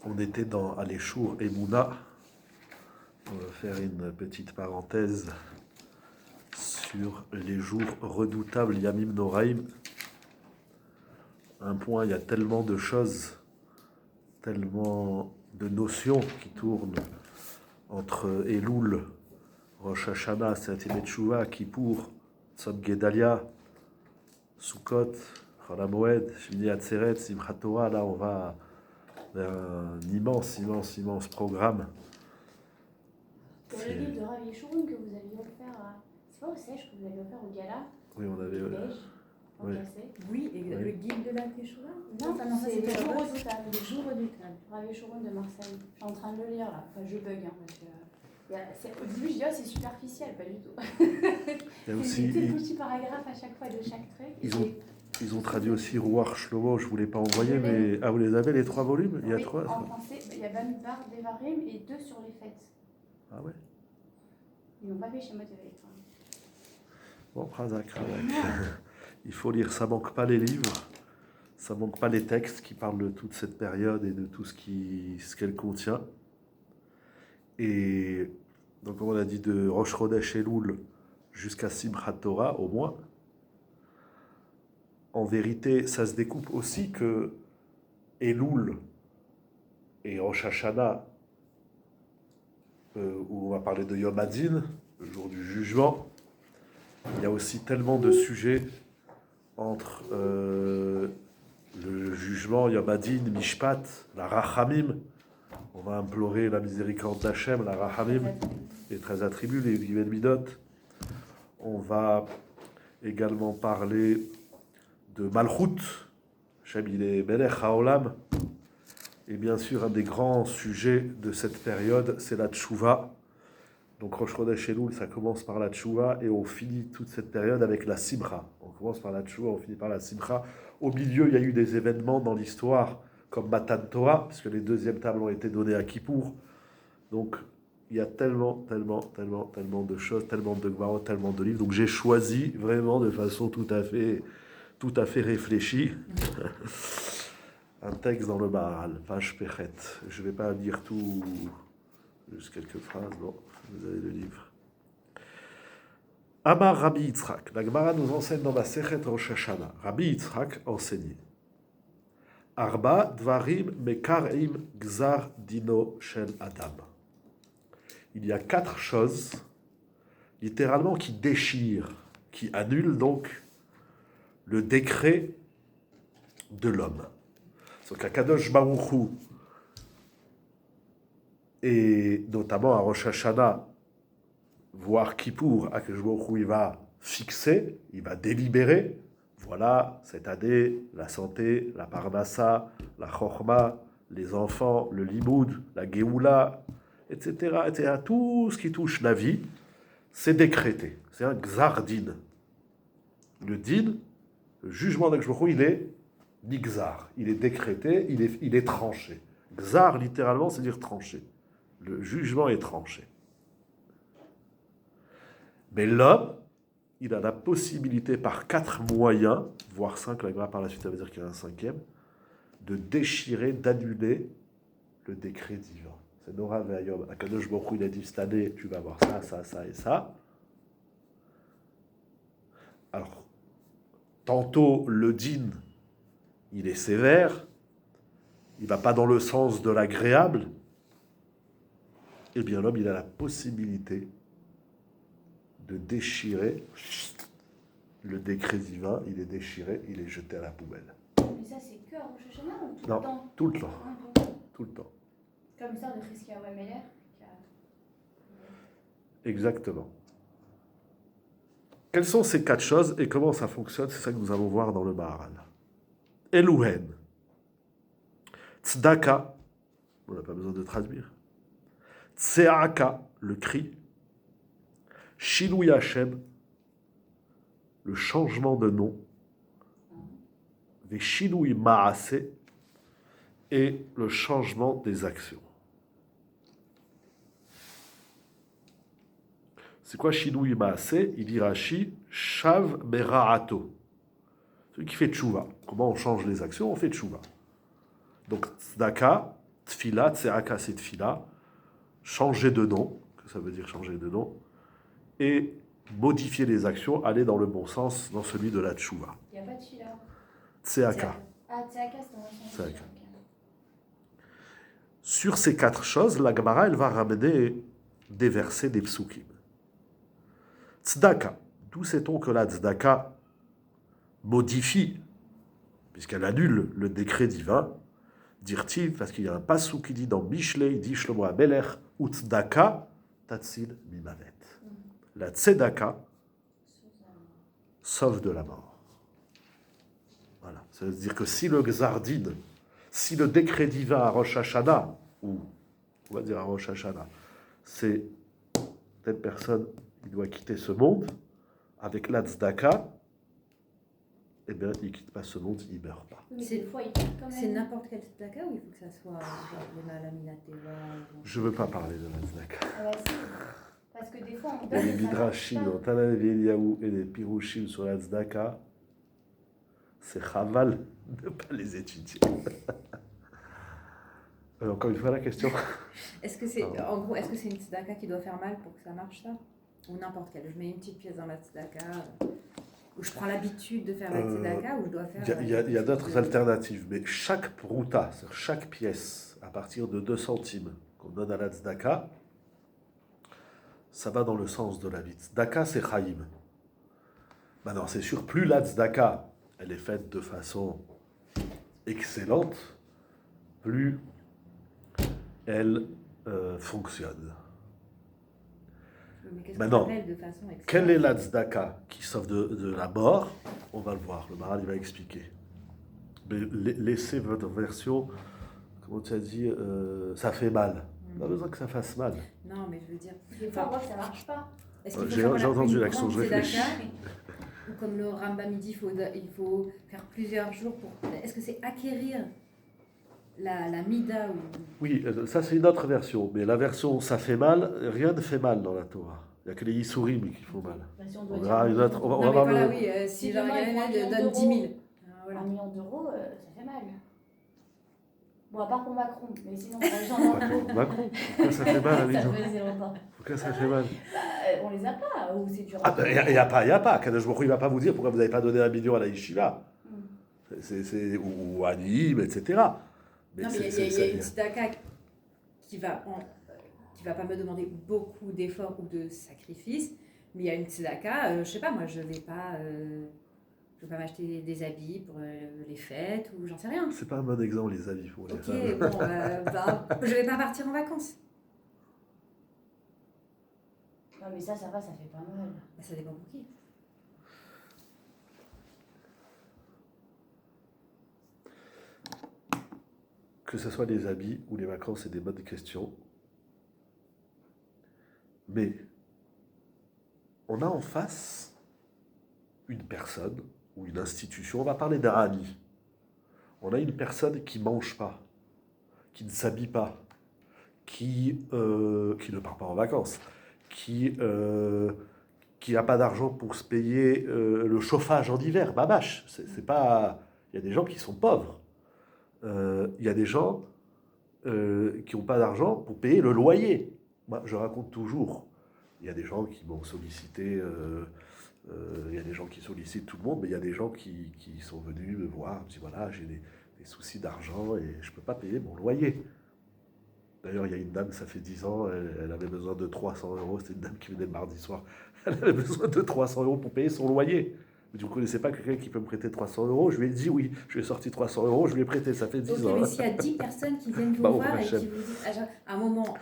On était dans Aléchour et Mouna. On va faire une petite parenthèse sur les jours redoutables Yamim Noraim. Un point, il y a tellement de choses, tellement de notions qui tournent entre Elul, Rosh Hashanah, Seat Teshuvah, Kippour, Tzom Gedalia, Sukkot, Chol HaMoed, Shmini Atzeret, Simchat Torah. Là, on va vers un immense programme. Le livre de Rav Yeshurun que vous aviez offert à... C'est pas au Sèche que vous avez offert au Gala? Oui, on avait... Oui. Oui, et le guide de la Teshuvah? Non, c'est les jours redoutables. Les jours redoutables. Rav Yeshurun de Marseille. Je suis en train de le lire là. Enfin, je bug parce que... Au début, je dis, c'est superficiel, pas du tout. Il y a aussi... C'est des petits paragraphes à chaque fois de chaque truc. Ils ont traduit aussi Ruach Shlomo, je ne vous l'ai pas envoyé, mais... Ah, vous les avez, les 3 volumes? Il y a 3 en français, il y a Bamidbar, Devarim et 2 sur les fêtes. Ah ouais? Ils n'ont pas fait chez moi de fêtes. Bon, Razak. Il faut lire, ça manque pas les livres, ça manque pas les textes qui parlent de toute cette période et de tout ce qu'elle contient. Et donc, comme on a dit, de Rosh Chodesh Elul jusqu'à Simchat Torah, au moins. En vérité, ça se découpe aussi que Elul et Rosh Hashanah, où on va parler de Yom Hadin, le jour du jugement, il y a aussi tellement de sujets entre le jugement, Yom Hadin, Mishpat, la Rachamim. On va implorer la miséricorde d'Hachem, la Rachamim, les 13 attributs, les Gived Midot. On va également parler de Malchut. Hachem, il est Melech HaOlam. Et bien sûr, un des grands sujets de cette période, c'est la Teshuvah. Donc Rosh Chodesh Elul, ça commence par la Teshuvah et on finit toute cette période avec la Simcha. On commence par la Teshuvah, on finit par la Simcha. Au milieu, il y a eu des événements dans l'histoire comme Matan Torah, puisque les deuxièmes tables ont été données à Kippour. Donc il y a tellement de choses, tellement de Gemara, tellement de livres. Donc j'ai choisi vraiment de façon tout à fait réfléchie un texte dans le Maharal, page Pechet. Je ne vais pas lire tout, juste quelques phrases. Bon, vous avez le livre. Amar Rabbi Yitzhak. La Gemara nous enseigne dans la Sechet Rosh Hashanah. Rabbi Yitzhak enseignait. Arba dvarim mekarim gzar dino shel adam. Il y a 4 choses, littéralement, qui déchirent, qui annulent donc le décret de l'homme. Donc, Kadosh Baruch Hu, et notamment à Rosh Hashanah, voire Kippour, Akadosh Baruch Hu, il va fixer, il va délibérer. Voilà, cette année, la santé, la parnassa, la chorma, les enfants, le limoud, la geoula, etc. Tout ce qui touche la vie, c'est décrété. C'est un gzar-din. Le din, le jugement d'Akadosh Baruch Hu, il est nigzar. Il est décrété, il est tranché. Gzar, littéralement, c'est dire tranché. Le jugement est tranché. Mais l'homme, il a la possibilité par 4 moyens, voire 5, la Gemara par la suite, ça veut dire qu'il y a un 5e, de déchirer, d'annuler le décret divin. C'est Nora Ve'ayom. Akadosh Baruch Hu, il a dit cette année, tu vas avoir ça et ça. Alors, tantôt le din, il est sévère, il ne va pas dans le sens de l'agréable. Eh bien, l'homme, il a la possibilité de déchirer le décret divin, il est déchiré, il est jeté à la poubelle. Mais ça, c'est que à Rosh Hashanah ou tout le temps? Non, tout le temps. Tout le temps. Comme l'histoire de Chizkiyahu HaMelech. Exactement. Quelles sont ces 4 choses et comment ça fonctionne? C'est ça que nous allons voir dans le Maharal. Eluhen. Tzedaka. On n'a pas besoin de traduire. Tseaka, le cri. Shinui Hashem, le changement de nom. Veshinui Maase, et le changement des actions. C'est quoi Shinui Maase? Il dit Rashi, Shav Mera'ato. Celui qui fait tchouva. Comment on change les actions? On fait tchouva. Donc, tzedaka, Tfila, tseaka c'est tfila, changer de nom, que ça veut dire changer de nom, et modifier les actions, aller dans le bon sens, dans celui de la tchouva. Il n'y a pas de fila. Tseaka. Ah, Tseaka, c'est dans le sens. Tseaka. Ok. Sur ces 4 choses, la Gemara, elle va ramener des versets, des psukim. Tzedaka. D'où sait-on que la tzedaka modifie, puisqu'elle annule le décret divin, dire-t-il, parce qu'il y a un passouk qui dit dans Mishlei, il dit Shlomo HaMelech, ou tzedaka, tatsil mimavet. La tzedaka sauve de la mort. Voilà. Ça veut dire que si le Gzardin, si le décret divin à Rosh Hashanah, ou on va dire à Rosh Hashanah, c'est telle personne qui doit quitter ce monde, avec la tzedaka, eh bien, il ne quitte pas ce monde, il ne meurt pas. Mais C'est- des fois, il perd quand même. C'est n'importe quel tzedaka ou il faut que ça soit genre les malaminateva Je ne veux pas parler de la tzedaka. Ah bah si. Parce que des fois, on Il y a donne. les et ça marche midrashim, pas. dans Tana Eliyahu et les pirushim sur la tzedaka, c'est chaval de ne pas les étudier. Encore une fois, la question. Est-ce que c'est, Pardon. en gros, est-ce que c'est une tzedaka qui doit faire mal pour que ça marche ça? Ou n'importe quelle? Je mets une petite pièce dans la tzedaka, ou je prends l'habitude de faire la tzedaka, ou je dois faire... Il y a d'autres alternatives, mais chaque prouta, c'est-à-dire chaque pièce, à partir de 2 centimes qu'on donne à la tzedaka, ça va dans le sens de la vie. Tzedaka, c'est chaïm. Maintenant, c'est sûr, plus la tzedaka, elle est faite de façon excellente, plus elle fonctionne. Mais qu'est-ce Maintenant, qu'on appelle de façon excellente? Quelle est la tzedaka qui sauve de la mort? On va le voir, le Maharal il va expliquer. Mais laissez votre version, comment tu as dit, ça fait mal. On n'a besoin que ça fasse mal. Non, mais je veux dire... Des fois, on voit que ça marche pas. Est-ce qu'il faut J'ai faire, voilà, entendu une l'accent, grande je réfléchis. tzedaka, ou comme le Rambam dit, il faut faire plusieurs jours pour... Est-ce que c'est acquérir la mida ou... Oui, ça c'est une autre version. Mais la version ça fait mal, rien ne fait mal dans la Torah. Il n'y a que les Yisurim qui font mal. Bah, si on On doit verra dire une autre. On va Non, mais voir voilà, le- oui, si Si genre, demain, il y en a ils font un donne 10 million 000. Ah, voilà. 1 million d'euros, ça fait mal. Bon, à part pour Macron, mais sinon, pour les gens normaux, Macron, pourquoi ça fait mal, ça Amino? fait 0 pas. Pourquoi ça fait mal? On les a pas, ou c'est dur. Ah ben, il n'y a pas. Kadosh Baruch Hu, il ne va pas vous dire pourquoi vous n'avez pas donné 1 million à la yeshiva. Ou à Nîmes, etc. Non, mais il y a une tzedaka qui va pas me demander beaucoup d'efforts ou de sacrifices, mais il y a une tzedaka, je sais pas, moi je vais pas m'acheter des habits pour les fêtes ou j'en sais rien. C'est pas un bon exemple, les avis pour les Ok, femmes. bon, je vais pas partir en vacances. Non, mais ça va, ça fait pas mal. Bah, ça dépend pour qui. Que ce soit les habits ou les vacances, c'est des bonnes questions. Mais on a en face une personne ou une institution, on va parler d'un ami. On a une personne qui ne mange pas, qui ne s'habille pas, qui ne part pas en vacances, qui n'a pas d'argent pour se payer le chauffage en hiver. Babache, c'est pas... Il y a des gens qui sont pauvres. Il y a des gens qui n'ont pas d'argent pour payer le loyer. Moi, je raconte toujours. Il y a des gens qui m'ont sollicité, il y a des gens qui sollicitent tout le monde, mais il y a des gens qui sont venus me voir, me disent voilà, j'ai des soucis d'argent et je ne peux pas payer mon loyer. D'ailleurs, il y a une dame, ça fait 10 ans, elle avait besoin de 300 euros, c'était une dame qui venait le mardi soir, elle avait besoin de 300 euros pour payer son loyer. Vous ne connaissez pas quelqu'un qui peut me prêter 300 euros? Je lui ai dit oui, je lui ai sorti 300 euros, je lui ai prêté, ça fait 10 Ok, ans. mais s'il y a 10 personnes qui viennent vous Bah, voir et Hachem. qui vous disent à un moment,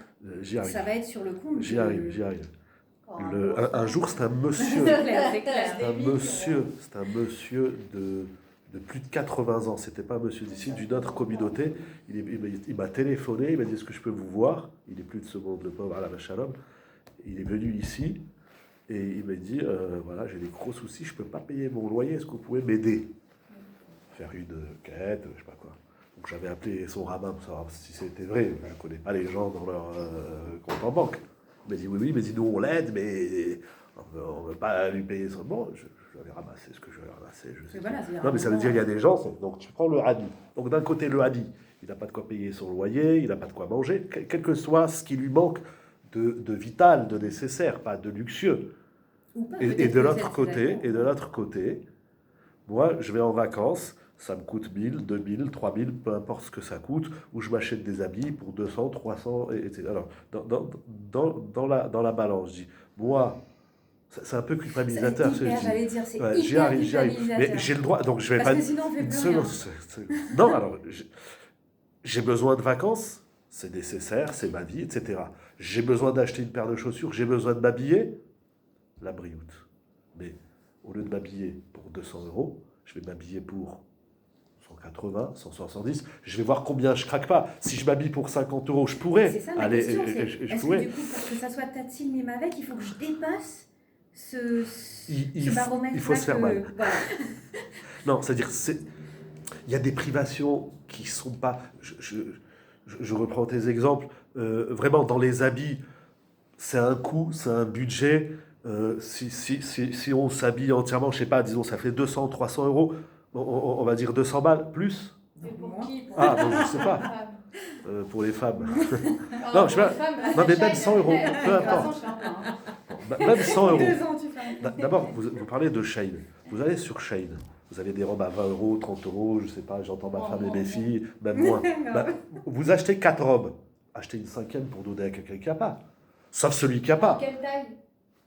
J'y arrive, ça va être sur le compte. j'y arrive. Oh, Un jour, c'est un monsieur. C'est clair, c'est clair. C'est un monsieur de plus de 80 ans. C'était pas un monsieur d'ici, d'une autre communauté. Il m'a téléphoné, il m'a dit est-ce que je peux vous voir? Il est plus de ce monde, le pauvre Alain Shalom. Il est venu ici et il m'a dit voilà, j'ai des gros soucis, je peux pas payer mon loyer, est-ce que vous pouvez m'aider? Faire une quête, je sais pas quoi. Donc j'avais appelé son rabbin pour savoir si c'était vrai. Je ne connais pas les gens dans leur compte en banque. Il m'a dit oui, il m'a dit nous on l'aide, mais on ne veut pas lui payer son... Bon, je vais ramasser ce que je vais ramasser. Je sais Mais voilà, pas. c'est-à-dire Non, un mais ça veut moment- dire qu'il y a des gens, donc tu prends le hadi. Donc d'un côté, le hadi, il n'a pas de quoi payer son loyer, il n'a pas de quoi manger, quel que soit ce qui lui manque de vital, de nécessaire, pas de luxueux. Ou pas, Et peut-être de que l'autre cette côté, d'accord. et de l'autre côté, moi, je vais en vacances, ça me coûte 1000, 2000, 3000, peu importe ce que ça coûte, ou je m'achète des habits pour 200, 300, etc. Alors, dans la balance, je dis, moi, c'est un peu C'est culpabilisateur, ce que je hyper, dis. j'allais dire, c'est Ouais, j'y hyper arrive, j'y arrive. Mais culpabilisateur. j'ai le droit, donc je vais Parce pas... que sinon, on fait Une plus seconde, rien. non, alors, j'ai besoin de vacances, c'est nécessaire, c'est ma vie, etc. J'ai besoin d'acheter une paire de chaussures, j'ai besoin de m'habiller, la brioute. Mais au lieu de m'habiller pour 200 euros, je vais m'habiller pour 180, 170. Je vais voir combien je craque pas. Si je m'habille pour 50 euros, je pourrais. C'est ça ma Allez, question, c'est je est-ce que pourrais. du coup, pour que ça soit Tatsil Mime avec, il faut que je dépasse ce Il baromètre-là faut se faire mal. Voilà. Non, c'est-à-dire, il y a des privations qui sont pas... Je reprends tes exemples. Vraiment, dans les habits, c'est un coût, c'est un budget. Si on s'habille entièrement, je sais pas, disons, ça fait 200, 300 euros, on va dire 200 balles, plus. Mais pour qui pour Ah, les non, je sais pas. femmes. Pour les femmes. Non, je sais pas. Non, mais même 100 euros, peu importe. Même 100 euros. 2 ans, tu fais un- D'abord, vous parlez de Shein. Vous allez sur Shein. Vous avez des robes à 20 euros, 30 euros, je sais pas, j'entends ma femme et mes filles, même moins. Bah, vous achetez 4 robes. Achetez une cinquième pour donner à quelqu'un qui n'a pas. Sauf celui qui n'a pas. Quelle taille?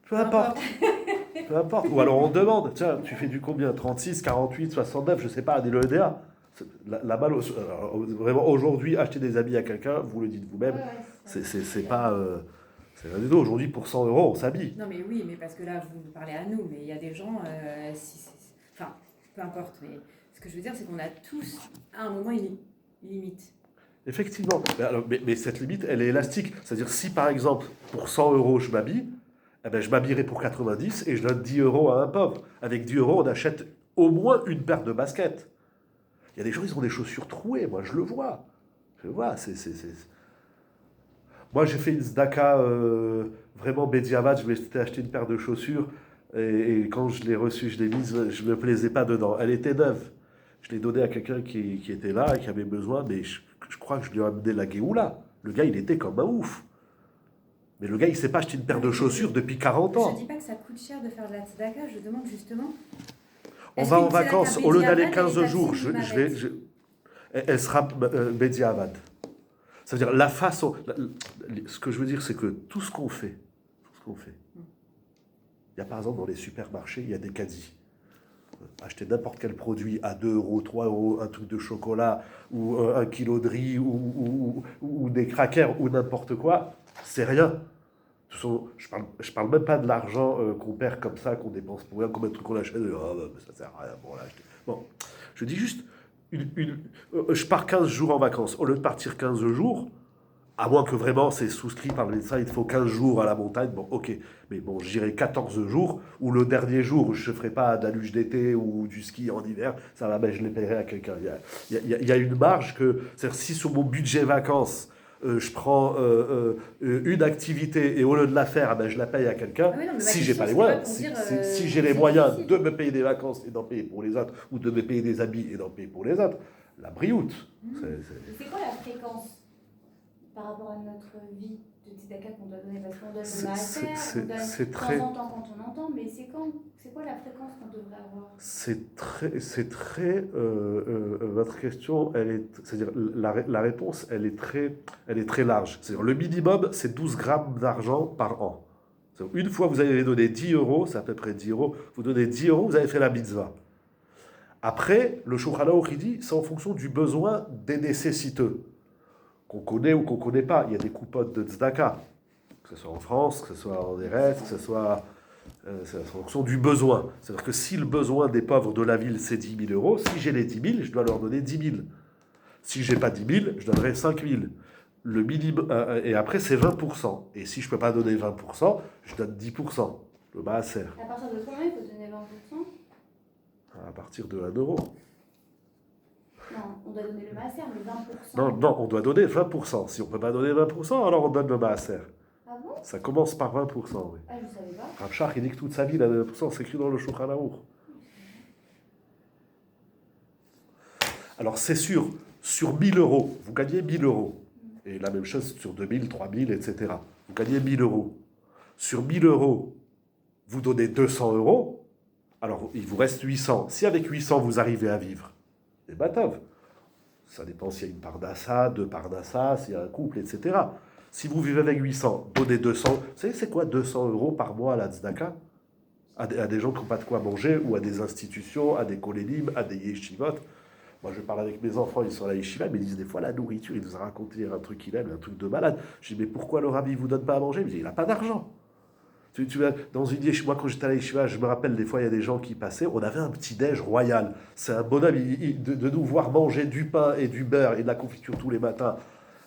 Peu importe. Peu importe. Ou alors on demande, tiens, tu fais du combien? 36, 48, 69, je sais pas, des l'EDA. La balle, vraiment, aujourd'hui, acheter des habits à quelqu'un, vous le dites vous-même, c'est pas... c'est rien du tout. Aujourd'hui, pour 100 euros, on s'habille. Non, mais oui, mais parce que là, vous nous parlez à nous, mais il y a des gens, enfin, peu importe, mais ce que je veux dire, c'est qu'on a tous, à un moment, une limite. Effectivement. Mais cette limite, elle est élastique. C'est-à-dire, si par exemple, pour 100 euros, je m'habille, eh ben, je m'habillerai pour 90 et je donne 10 euros à un pauvre. Avec 10 euros, on achète au moins une paire de baskets. Il y a des gens, ils ont des chaussures trouées. Moi, je le vois. Je le vois. Moi, j'ai fait une Zdaka vraiment Bediavad. Je m'étais acheté une paire de chaussures et quand je l'ai reçue, je l'ai mise, je ne me plaisais pas dedans. Elle était neuve. Je l'ai donnée à quelqu'un qui était là et qui avait besoin, mais je crois que je lui ai amené la Géoula. Le gars, il était comme un ouf. Mais le gars, il ne s'est pas acheté une paire de chaussures depuis 40 ans. Je ne dis pas que ça coûte cher de faire de la tzedaka, je demande justement. On Est-ce va qu'une en vacances, tzedaka au lieu d'aller Bediavad, 15 elle est jours, Tatsil elle sera Bediavad. Ça veut dire la façon. Ce que je veux dire, c'est que tout ce qu'on fait, il y a par exemple dans les supermarchés, il y a des caddies. Acheter n'importe quel produit à 2 euros, 3 euros, un truc de chocolat, ou 1 kilo de riz, ou des crackers, ou n'importe quoi, c'est rien. Je parle même pas de l'argent qu'on perd comme ça, qu'on dépense pour rien, combien de trucs on achète, ça sert à rien pour l'acheter. Bon, je dis juste, je pars 15 jours en vacances. Au lieu de partir 15 jours, à moins que vraiment c'est souscrit par le médecin, il faut 15 jours à la montagne, bon ok, mais bon j'irai 14 jours, ou le dernier jour je ne ferai pas de la luge d'été ou du ski en hiver, ça va, ben, je les paierai à quelqu'un. Il y a une marge que, c'est-à-dire si sur mon budget vacances, je prends une activité et au lieu de la faire, ben, je la paye à quelqu'un, Ah oui, non, mais ma si j'ai question, pas les c'était moyens, pas pour dire, si j'ai les c'est moyens difficile. de me payer des vacances et d'en payer pour les autres, ou de me payer des habits et d'en payer pour les autres, la brioute. C'est quoi la fréquence par rapport à notre vie de tzedaka qu'on doit donner? Parce qu'on donne le maaser, on donne c'est de très... temps en temps quand on entend, mais c'est quoi la fréquence qu'on devrait avoir? C'est très votre question, c'est-à-dire la réponse, elle est très large. C'est-à-dire le minimum, c'est 12 grammes d'argent par an. C'est-à-dire, une fois vous avez donné 10 euros, c'est à peu près 10 euros, vous donnez 10 euros, vous avez fait la mitzvah. Après, le Shulchan Aruch, il dit, c'est en fonction du besoin des nécessiteux, qu'on connaît ou qu'on ne connaît pas. Il y a des coupottes de tzedaka, que ce soit en France, que ce soit en Eretz, que ce soit... c'est en fonction du besoin. C'est-à-dire que si le besoin des pauvres de la ville, c'est 10 000 euros, si j'ai les 10 000, je dois leur donner 10 000. Si je n'ai pas 10 000, je donnerai 5 000. Le minimum, et après, c'est 20%. Et si je ne peux pas donner 20%, je donne 10%. Le maaser. À partir de combien il faut donner 20%? À partir de 1 euro. Non, on doit donner le maaser, mais 20%. Non, on doit donner 20%. Si on ne peut pas donner 20%, alors on donne le maaser. Ah bon? Ça commence par 20%, oui. Ah, je savais pas. Rav Shach, il dit que toute sa vie, il a 20%, c'est écrit dans le Shulchan Aruch. Alors c'est sûr, Sur 1000 euros, vous gagnez 1000 euros. Et la même chose sur 2000, 3000, etc. Vous gagnez 1000 euros. Sur 1000 euros, vous donnez 200 euros, alors il vous reste 800. Si avec 800, vous arrivez à vivre, eh ben top. Ça dépend s'il y a une part d'assa, deux parts d'assa, s'il y a un couple, etc. Si vous vivez avec 800, donnez 200. Vous savez, c'est quoi 200 euros par mois à la tzedaka à des gens qui n'ont pas de quoi manger, ou à des institutions, à des kolélim, à des yeshivot. Moi, je parle avec mes enfants, ils sont à la yeshiva, ils me disent des fois la nourriture, il nous a raconté un truc qu'il aime, un truc de malade. Je dis, mais pourquoi le rabbi ne vous donne pas à manger? Il me dit, il n'a pas d'argent. Tu vas dans une yeshiva, moi quand j'étais à la yeshiva, je me rappelle des fois, il y a des gens qui passaient, on avait un petit-déj royal. C'est un bonhomme de nous voir manger du pain et du beurre et de la confiture tous les matins.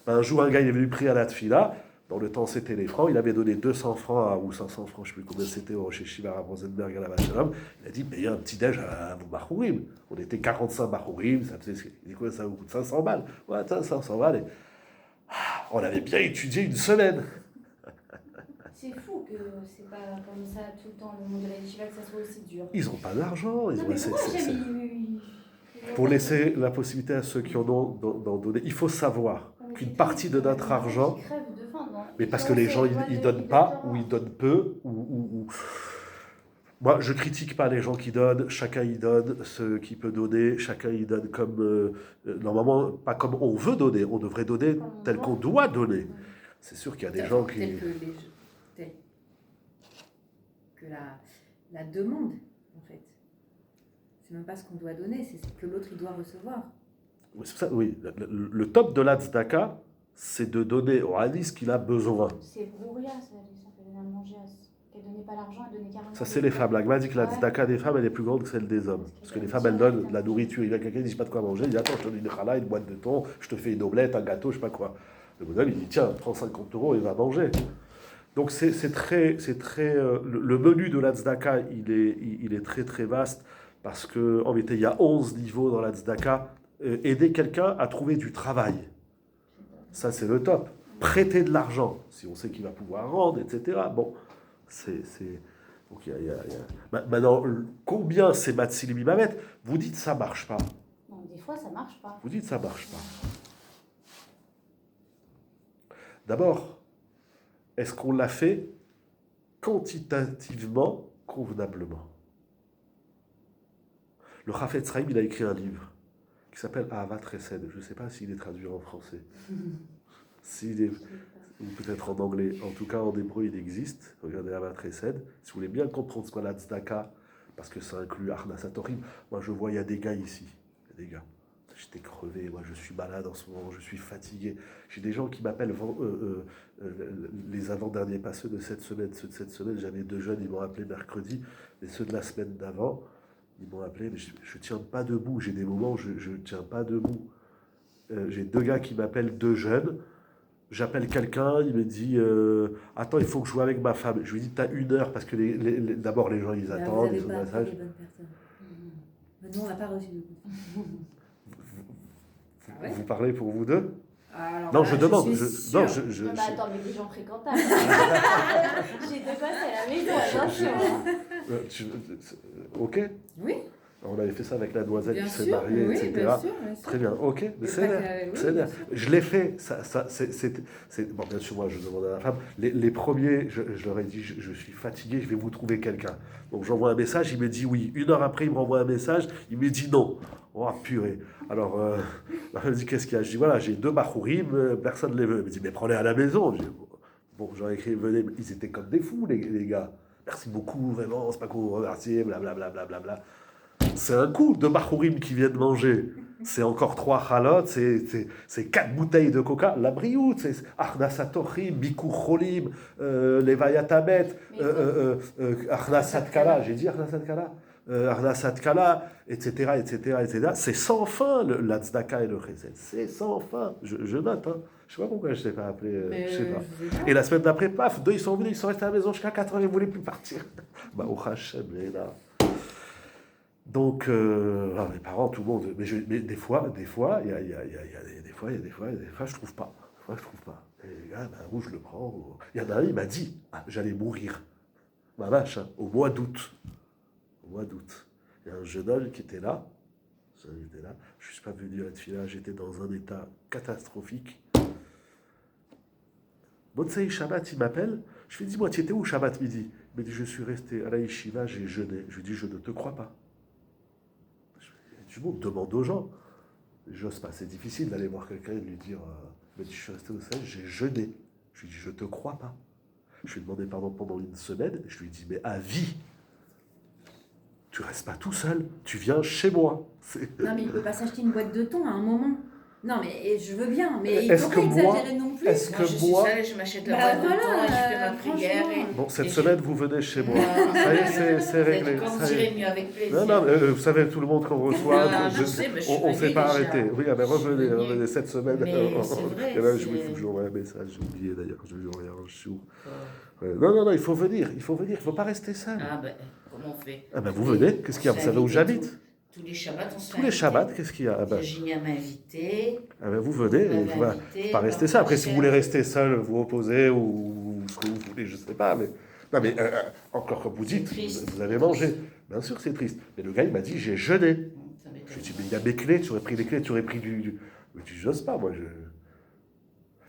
Un jour, un gars, il est venu prier à la tfila. Dans le temps, c'était les francs. Il avait donné 200 francs ou 500 francs, je ne sais plus combien c'était, chez Shiva à Rosenberg à la Vachalom. Il a dit, payez un petit-déj à vos Bahourim. On était 45 Bahourim, ça faisait, il dit quoi, ça vous coûte 500 balles. Ouais, 500 balles. On avait bien étudié une semaine. C'est fou que c'est pas comme ça tout le temps, le monde de la yeshiva, que ça soit aussi dur. Ils n'ont pas d'argent. Non, mais pourquoi Pour laisser la possibilité à ceux qui en ont d'en donner, il faut savoir qu'une partie de notre argent... Mais parce que les gens, ils donnent pas, ou ils donnent peu, ou... Moi, je critique pas les gens qui donnent, chacun y donne ce qu'il peut donner, chacun y donne comme... normalement, pas comme on veut donner, on devrait donner tel qu'on doit donner. C'est sûr qu'il y a des gens qui... Tel que la demande, en fait. C'est même pas ce qu'on doit donner, c'est ce que l'autre il doit recevoir. C'est ça, oui. Le top de la tzedaka, c'est de donner au Hani ce qu'il a besoin. C'est Brouria, ça fait donner à manger, qu'elle donnait pas l'argent, elle donnait carrément... Ça, c'est les femmes. La Gemara dit que la tzedaka des femmes, elle est plus grande que celle des hommes. Parce que les femmes, elles donnent de la nourriture. Il y a quelqu'un qui dit, je sais pas de quoi manger, il dit, attends, je te donne une challah, une boîte de thon, je te fais une omelette, un gâteau, je sais pas quoi. Le bonhomme, il dit, tiens, prends 50 euros et va manger. Donc, c'est très... le menu de la tzedaka, il est très, très vaste. Parce qu'en vérité, il y a 11 niveaux dans la tzedaka. Aider quelqu'un à trouver du travail. Ça, c'est le top. Prêter de l'argent, si on sait qu'il va pouvoir rendre, etc. Bon, donc, maintenant, combien c'est Matsilim Imamet? Vous dites ça marche pas. Non, des fois, ça marche pas. Vous dites ça marche pas. D'abord, est-ce qu'on l'a fait quantitativement, convenablement? Le Chafetz Chaim, il a écrit un livre qui s'appelle Ahavat Chesed. Je ne sais pas s'il est traduit en français. Ou peut-être en anglais. En tout cas, en hébreu, il existe. Regardez Ahavat Chesed. Si vous voulez bien comprendre ce qu'est la tzedaka, parce que ça inclut Arnas Torim. Moi, je vois, il y a des gars ici. Il y a des gars. J'étais crevé. Moi, je suis malade en ce moment. Je suis fatigué. J'ai des gens qui m'appellent les avant-derniers passeux de cette semaine. Ceux de cette semaine, j'avais 2 jeunes. Ils m'ont appelé mercredi. Et ceux de la semaine d'avant, ils m'ont appelé, mais je ne tiens pas debout. J'ai des moments où je ne tiens pas debout. J'ai 2 gars qui m'appellent, 2 jeunes. J'appelle quelqu'un, il me dit attends, il faut que je joue avec ma femme. Je lui dis, t'as 1 heure, parce que d'abord les gens ils attendent, ils ont un message. Nous, on n'a pas reçu de coup. Vous parlez pour vous deux? Alors, non, je demande. non, mais attends, mais des gens fréquentables. J'ai 2 gosses à la maison, attention. Ok. Oui. On avait fait ça avec la demoiselle bien qui s'est sûr, mariée, oui, etc. Bien sûr. Très bien, ok. Mais c'est l'air. Je l'ai fait. Bon, bien sûr, moi, je demande à la femme. Les premiers, je leur ai dit, je suis fatigué, je vais vous trouver quelqu'un. Donc j'envoie un message, il me dit oui. 1 heure après, il me renvoie un message, il me dit non. Oh, purée. Alors, elle me dit, qu'est-ce qu'il y a? Je dis, voilà, j'ai 2 Bahourim, personne ne les veut. Elle me dit, mais prenez à la maison. Bon, j'aurais écrit, venez. Ils étaient comme des fous, les gars. Merci beaucoup, vraiment, c'est pas qu'on vous remercier, blablabla. C'est un coup de Bahourim qui viennent manger. C'est encore 3 chalots, c'est 4 bouteilles de coca. La briout, c'est Arnasat Tochim, Bikur Cholim, Levayat Abet, Arnasat Kala. J'ai dit Arnasat Kala? Arnasat Kala, etc. C'est sans fin, la tzedaka et le chesed. C'est sans fin. Je note, hein. Je sais pas pourquoi je ne t'ai pas appelé. Je sais pas. Et la semaine d'après, paf, 2 ils sont venus, ils sont restés à la maison jusqu'à 4 heures, ils ne voulaient plus partir. Bah, au Hachem, là. Donc, mes parents, tout le monde. Mais des fois, il y a des fois, je trouve pas. Et les gars, où je le prends. Il y en a un, il m'a dit, j'allais mourir. Ma vache, hein, au mois d'août. Il y a un jeune homme qui était là, J'étais là. Je ne suis pas venu à la tefila, j'étais dans un état catastrophique. Motsei Shabbat, il m'appelle. Je lui dis, dis-moi, tu étais où Shabbat midi? Il me dit, je suis resté à la yeshiva, j'ai jeûné. Je lui dis, je ne te crois pas. Du monde demande aux gens. J'ose pas, c'est difficile d'aller voir quelqu'un et de lui dire, je suis resté au sel, j'ai jeûné. Je lui dis, je ne te crois pas. Je lui ai demandé pardon pendant une semaine. Je lui ai dit, mais à vie, tu restes pas tout seul, tu viens chez moi. Non, mais il ne peut pas s'acheter une boîte de thon à un moment. Non, mais je veux bien, mais il ne Est-ce faut que pas moi- exagérer non plus. est-ce Moi, que je suis moi- seule, je m'achète la Bah boîte de voilà, thon et je fais ma prière. franchement. Bon, cette Et semaine, vous venez chez moi. Non. Ça y est, c'est réglé. Quand vous ça y est. irez mieux avec plaisir. Non, non, vous savez, tout le monde qu'on reçoit, Non, je sais, mais je suis on ne s'est venue pas déjà. arrêté. Oui, mais revenez, Je suis venue. revenez cette semaine. Mais c'est vrai, Et là, je c'est- il faut que j'envoie un message, j'ai oublié d'ailleurs, je lui envoie un chou. Oh. Ouais. Non, non, non, il faut venir, il faut pas rester seul. Ah ben, comment on fait? Ah ben vous venez, qu'est-ce qu'il y a? Vous savez où j'habite? Tous les Shabbats, on se Tous les Shabbats, qu'est-ce qu'il y a? Ah ben, Virginia m'a invité. vous venez, et il faut pas rester seul. Après, si vous voulez rester seul, vous opposez ou ce que vous voulez, je ne sais pas. Mais, non, mais encore comme vous dites, C'est triste. vous avez mangé. Bien sûr, c'est triste. Mais le gars, il m'a dit, j'ai jeûné. Ça m'étonne. Je lui ai dit, mais il y a mes clés, tu aurais pris les clés, tu aurais pris du... Mais tu j'ose pas, moi.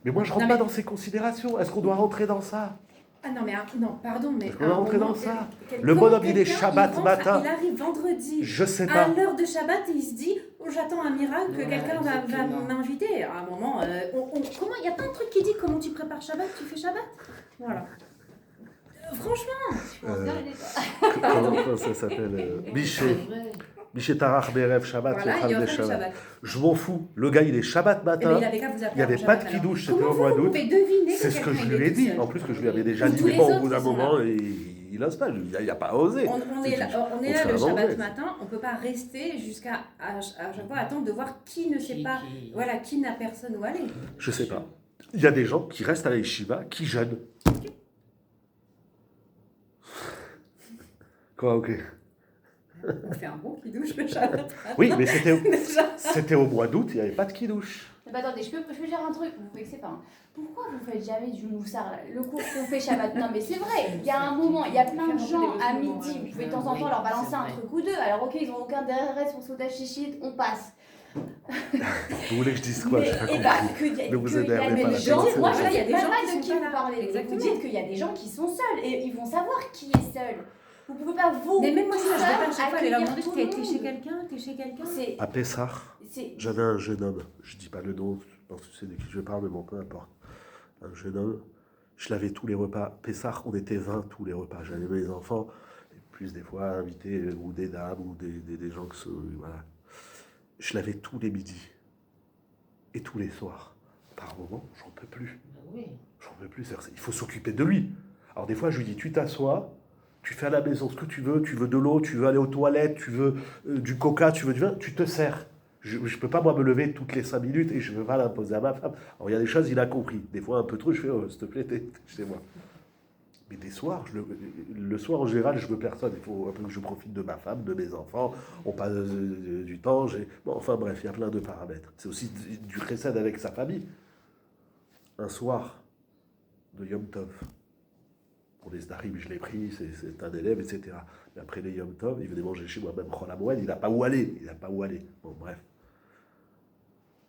Mais moi, je rentre Non, pas mais- dans ces considérations. Est-ce qu'on doit rentrer dans ça? Ah non, mais non, pardon, mais. Est-ce qu'on va à un rentrer moment, dans ça? quel- Le bonhomme, il est quelqu'un, Shabbat rentre, matin. Il arrive vendredi. Je sais À pas. l'heure de Shabbat, et il se dit oh, j'attends un miracle, que Voilà, quelqu'un va exactement. m'inviter. À un moment, comment il y a plein de trucs qui disent comment tu prépares Shabbat, tu fais Shabbat. Voilà. Franchement, Je pense bien les détails. Comment ça s'appelle C'est Miché. vrai. Miché Tarach Berev Shabbat, voilà, Yochal il y des aura le Shabbat. Shabbat. Je m'en fous. Le gars, il est Shabbat Eh ben, matin. il avait qu'à vous appeler Il n'y avait avant pas de Shabbat, alors. kidouche, c'était Comment au mois vous d'août. pouvez deviner C'est ce que je quelqu'un lui ai est tout dit. seul. En plus, que je lui avais déjà Ou dit, tous mais les bon, au autres bout d'un qui sont moment, il n'ose pas. Il n'y a pas osé. On est là, On là fait le un Shabbat anglais. matin, on ne peut pas rester jusqu'à à chaque fois attendre de voir qui ne sait Qui- pas, qui- voilà, qui n'a personne où aller. Je sais pas. Il y a des gens qui restent à la yeshiva, qui jeûnent. Quoi, ok. On fait un bon qui douche le Shabbat. Oui, mais c'était Déjà. au mois d'août, il n'y avait pas de kidouche. Mais bah, attendez, je peux dire un truc, vous vexez pas. Hein. Pourquoi vous faites jamais du moussard, là, le cours qu'on fait Shabbat? Non mais c'est vrai, il y a un moment, il y a plein de gens à midi, vous pouvez de temps en temps leur balancer un truc ou deux. Alors ok, ils ont aucun intérêt sur sautage chichite, on passe. Vous voulez que je dise quoi? Mais, J'ai pas eh bah, compris. que y a- Ne vous que y a énervez des pas, la gens, personne, moi c'est je il y a sais des pas gens mal qui de sont qui pas vous là. parlez. Exactement. Vous dites qu'il y a des gens qui sont seuls et ils vont savoir qui est seul. Vous pouvez pas vous. Mais même moi, tout ça, je vais pas seul, à chaque fois aller leur accueillir demander tout t'es le t'es monde. chez quelqu'un, t'es chez quelqu'un. C'est- À Pessah, c'est- j'avais un jeune homme. Je dis pas le nom, je pense que tu sais de qui je parle, mais bon, peu importe. Un jeune homme. Je l'avais tous les repas. Pessah, on était 20 tous les repas. J'avais mes enfants, et plus des fois invités, ou des dames, ou des gens que voilà. Je l'avais tous les midis. Et tous les soirs. Par moment, j'en peux plus. Bah oui. J'en peux plus. Il faut s'occuper de lui. Alors des fois, je lui dis, tu t'assois, tu fais à la maison ce que tu veux de l'eau, tu veux aller aux toilettes, tu veux du coca, tu veux du vin, tu te sers. Je ne peux pas, moi, me lever toutes les 5 minutes et je ne veux pas l'imposer à ma femme. Alors il y a des choses, il a compris. Des fois, un peu trop, je fais, oh, s'il te plaît, t'es chez moi. Mais des soirs, le soir, en général, je veux personne. Il faut un peu que je profite de ma femme, de mes enfants. On passe du temps. Bon, enfin bref, il y a plein de paramètres. C'est aussi du chesed avec sa famille. Un soir de Yom Tov. Pour les Zdarim, je l'ai pris, c'est un élève, etc. Mais après les Yom Tov, il venait manger chez moi, même Chol Hamoed, il n'a pas où aller. Bon, bref.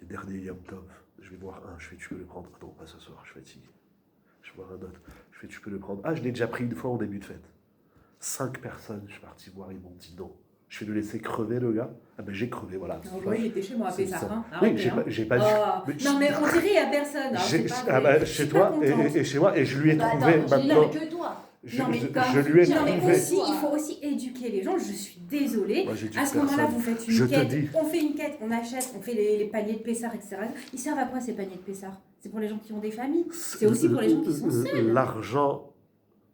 Les derniers Yom Tov, je vais voir un, je fais, tu peux le prendre. Non, pas ce soir, je suis fatigué. Je vais voir un autre. Je fais, tu peux le prendre. Ah, je l'ai déjà pris une fois en début de fête. 5 personnes, je suis parti voir, ils m'ont dit non. Je vais le laisser crever, le gars. Ah ben, j'ai crevé, voilà. Oui, il était chez moi à C'est Pessah. ça. Hein. Oui, Arrêtez, hein. j'ai pas dit. Oh, mais non, mais on dirait il n'y a personne. Alors, j'ai- c'est pas ah vrai. bah, Je chez suis toi pas contente. et chez moi, et je lui ai Bah, trouvé attends, j'ai maintenant. non, mais que toi. Je, Non, mais je- comme- je lui ai non, mais trouvé. aussi, il faut aussi éduquer les gens. Je suis désolée. Moi, j'ai dit À ce personne. moment-là, vous faites Je une te quête. dis. On fait une quête, on achète, on fait les paniers de Pessard, etc. Ils servent à quoi ces paniers de Pessard? C'est pour les gens qui ont des familles. C'est aussi pour les gens qui sont seuls. L'argent,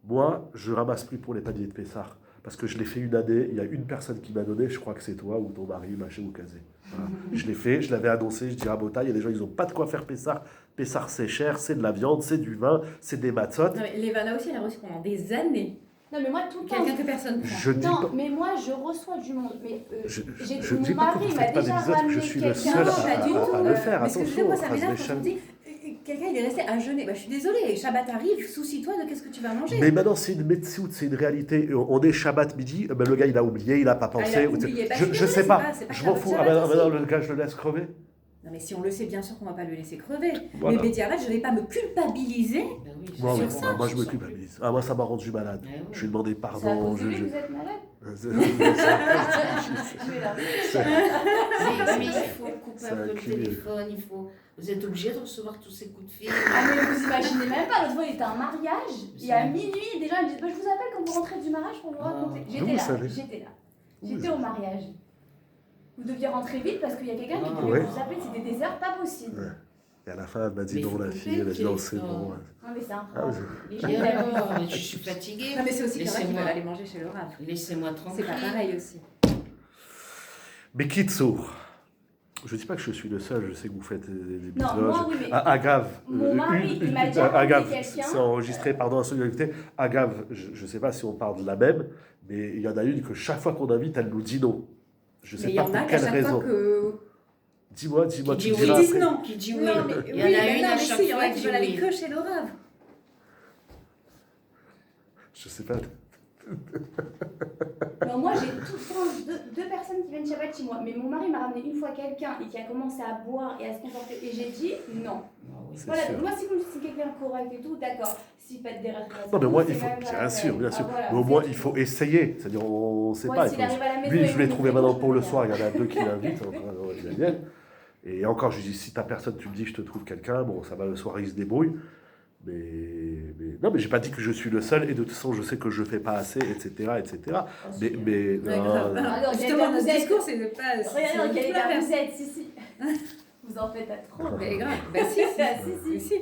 moi, je ramasse plus pour les paniers de Pessard. Parce que je l'ai fait une année, il y a une personne qui m'a donné, je crois que c'est toi ou ton mari, machin ou casé. Voilà. Je l'ai fait, je l'avais annoncé, je dis à Bota, il y a des gens, ils n'ont pas de quoi faire Pessard. Pessard, c'est cher, c'est de la viande, c'est du vin, c'est des matzot. Non, mais Levana aussi, elle a reçu pendant des années Non, mais moi, tout le temps. quelqu'un que personne prend. Je dis Non, pas. mais moi, je reçois du monde. Mais Je mon dis pas que mari vous m'a faites pas déjà d'épisodes, que je ramené suis le quelqu'un. seul Non, pas du tout. à le faire. Mais ce que je veux dire, Attention, moi, ça Chas m'énerve V'Shalom. quand on dit quelqu'un il est resté à jeûner, je suis désolée, Shabbat arrive, soucie-toi de qu'est-ce que tu vas manger. Mais maintenant, c'est une médecine, c'est une réalité. On est Shabbat midi, ben, le gars, il a oublié, il n'a pas pensé. il a oublié. Je sais pas, c'est je m'en grave. fous. Shabbat Ah, aussi. maintenant, le gars, je le laisse crever. Non mais si on le sait, bien sûr qu'on va pas le laisser crever. Voilà. Mais Bédiaret, je vais pas me culpabiliser. Ben oui, Moi, c'est oui, ça. moi, je me culpabilise. Ah, moi, ça m'a rendu malade. Eh oui. Je lui ai demandé C'est à pardon. cause de lui que vous êtes malade. C'est Mais là, Mais il faut couper C'est un peu un le cumul. téléphone, il faut... Vous êtes obligé de recevoir tous ces coups de fil. Ah mais vous imaginez même pas, l'autre fois il était à un mariage, et à minuit, des gens ils disent je vous appelle quand vous rentrez du mariage pour vous raconter. Vous J'étais là, savez. j'étais au mariage. Vous deviez rentrer vite parce qu'il y a quelqu'un qui Ah, voulait ouais. vous appeler, c'était des heures pas possibles. Ouais. Et à la fin, elle m'a dit Mais non, faut la couper fille, elle a dit le non, c'est téléphone. bon. Non mais c'est un Ah, problème. oui. Les gens Et ils abusent. alors, je suis fatiguée. Non mais c'est aussi qu'il y en a qui Laissez-moi. veulent aller manger chez le Rav. Laissez-moi C'est tranquille. pas pareil aussi. Mais Kitsour, je ne dis pas que je suis le seul, je sais que vous faites des Non, éloges. moi oui mais Agave, mon mari, il m'a déjà Agave, raconté quelqu'un. c'est enregistré, pardon, à solidarité. Agave, je ne sais pas si on parle de la même, mais il y en a une que chaque fois qu'on invite, elle nous dit non. Je ne Mais sais il y pas en a pour qu'à quelle chaque raison. fois que... Dis-moi, Qui tu dit me oui. diras Ils disent après. non. Qui dit oui. Non, mais, Il y en a une à chaque il y en a fois qui qui veulent dit aller oui. que chez le Rav. Je sais pas. Non, moi j'ai tout le temps deux personnes qui viennent Shabbat chez moi, mais mon mari m'a ramené une fois quelqu'un et qui a commencé à boire et à se comporter et j'ai dit non. Ah oui. C'est Voilà, sûr. moi si vous me dites que c'est quelqu'un correct et tout, d'accord. S'il fait des restaurations, Non, mais moi, c'est il faut, même pas la bien sûr, peine. bien Ah, sûr. voilà, Mais au c'est moins, tout. il faut essayer. C'est-à-dire, on ne sait Ouais, pas. s'il arrive à la maison Lui, et je l'ai vous trouvé me maintenant dites, pour le je soir. peux Il y en a deux qui l'invitent. Enfin, ils viennent. Et encore, je lui dis, si ta personne, tu me dis que je te trouve quelqu'un, bon, ça va, le soir, il se débrouille. Non, mais j'ai pas dit que je suis le seul. Et de toute façon, je sais que je fais pas assez, etc., etc. Mais Ouais, non, grave. non. Alors, Justement, vous notre êtes- discours, c'est de pas... Regardez dans quel c'est état tout vous êtes, si. Vous en faites à trop. Mais grave, bah si, Si, si. si.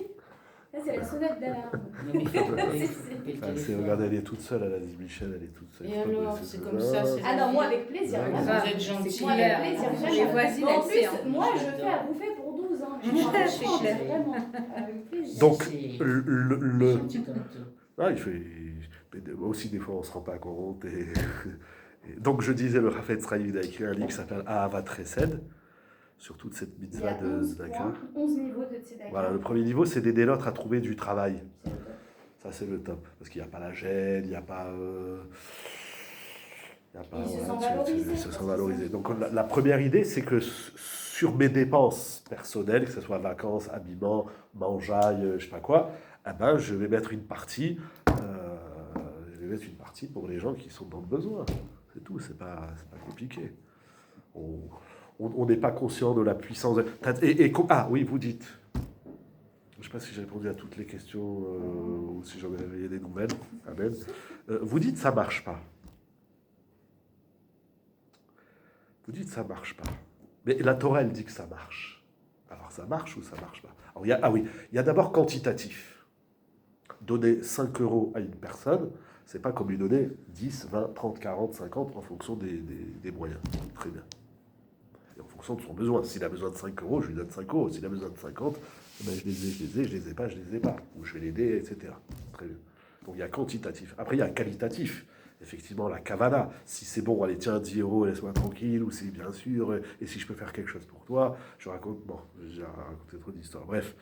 Ça, c'est la sonnette d'alarme. Non, mais il faut couper le Enfin, c'est, téléphone. regardez, elle est toute seule. Elle a dit Michel, elle est toute seule. Et Je peux pas alors, me c'est laisser comme ça. ça, c'est- Ah non, moi avec plaisir. Ouais, vraiment. Vous êtes gentil. Moi avec plaisir, Les vraiment. voisines, Mais en elles plus, savent. moi je J'adore. fais à bouffer pour 12 ans. Je Ouais, m'en rends c'est compte, clair. vraiment. Avec plaisir. Donc, C'est le... gentil comme tout. Ah, moi aussi, des fois, on ne se rend pas compte. Et donc, je disais, le Rafet Sraïd a écrit un livre qui s'appelle Ahavat Chesed, sur toute cette Il y mitzvah a de 11 Tzedaka. points, 11 niveaux de Tzedaka. Voilà, le premier niveau, c'est d'aider l'autre à trouver du travail. Ça, c'est le top. Parce qu'il n'y a pas la gêne, il n'y a pas. Ils se sentent valorisés. Ils se sentent valorisés. Donc, la première idée, c'est que sur mes dépenses personnelles, que ce soit vacances, habillement, mangeaille, je ne sais pas quoi, eh ben, je vais mettre une partie. Pour les gens qui sont dans le besoin. C'est tout, c'est pas compliqué. On n'est pas conscient de la puissance. Ah oui, vous dites. Je ne sais pas si j'ai répondu à toutes les questions ou si j'en ai réveillé des nouvelles. Amen. Vous dites ça marche pas. Vous dites ça marche pas. Mais la Torah, elle dit que ça marche. Alors ça marche ou ça marche pas? Alors, il y a d'abord quantitatif. Donner 5 euros à une personne, c'est pas comme lui donner 10, 20, 30, 40, 50 en fonction des moyens. Très bien. Et en fonction de son besoin. S'il a besoin de 5 euros, je lui donne 5 euros. S'il a besoin de 50, ben je les ai pas, je les ai pas. Ou je vais l'aider, etc. Très bien. Donc il y a quantitatif. Après, il y a qualitatif. Effectivement, la kavana. Si c'est bon, allez, tiens, 10 euros, laisse-moi tranquille. Ou c'est bien sûr. Et si je peux faire quelque chose pour toi, je raconte. Bon, j'ai raconté trop d'histoires. Bref.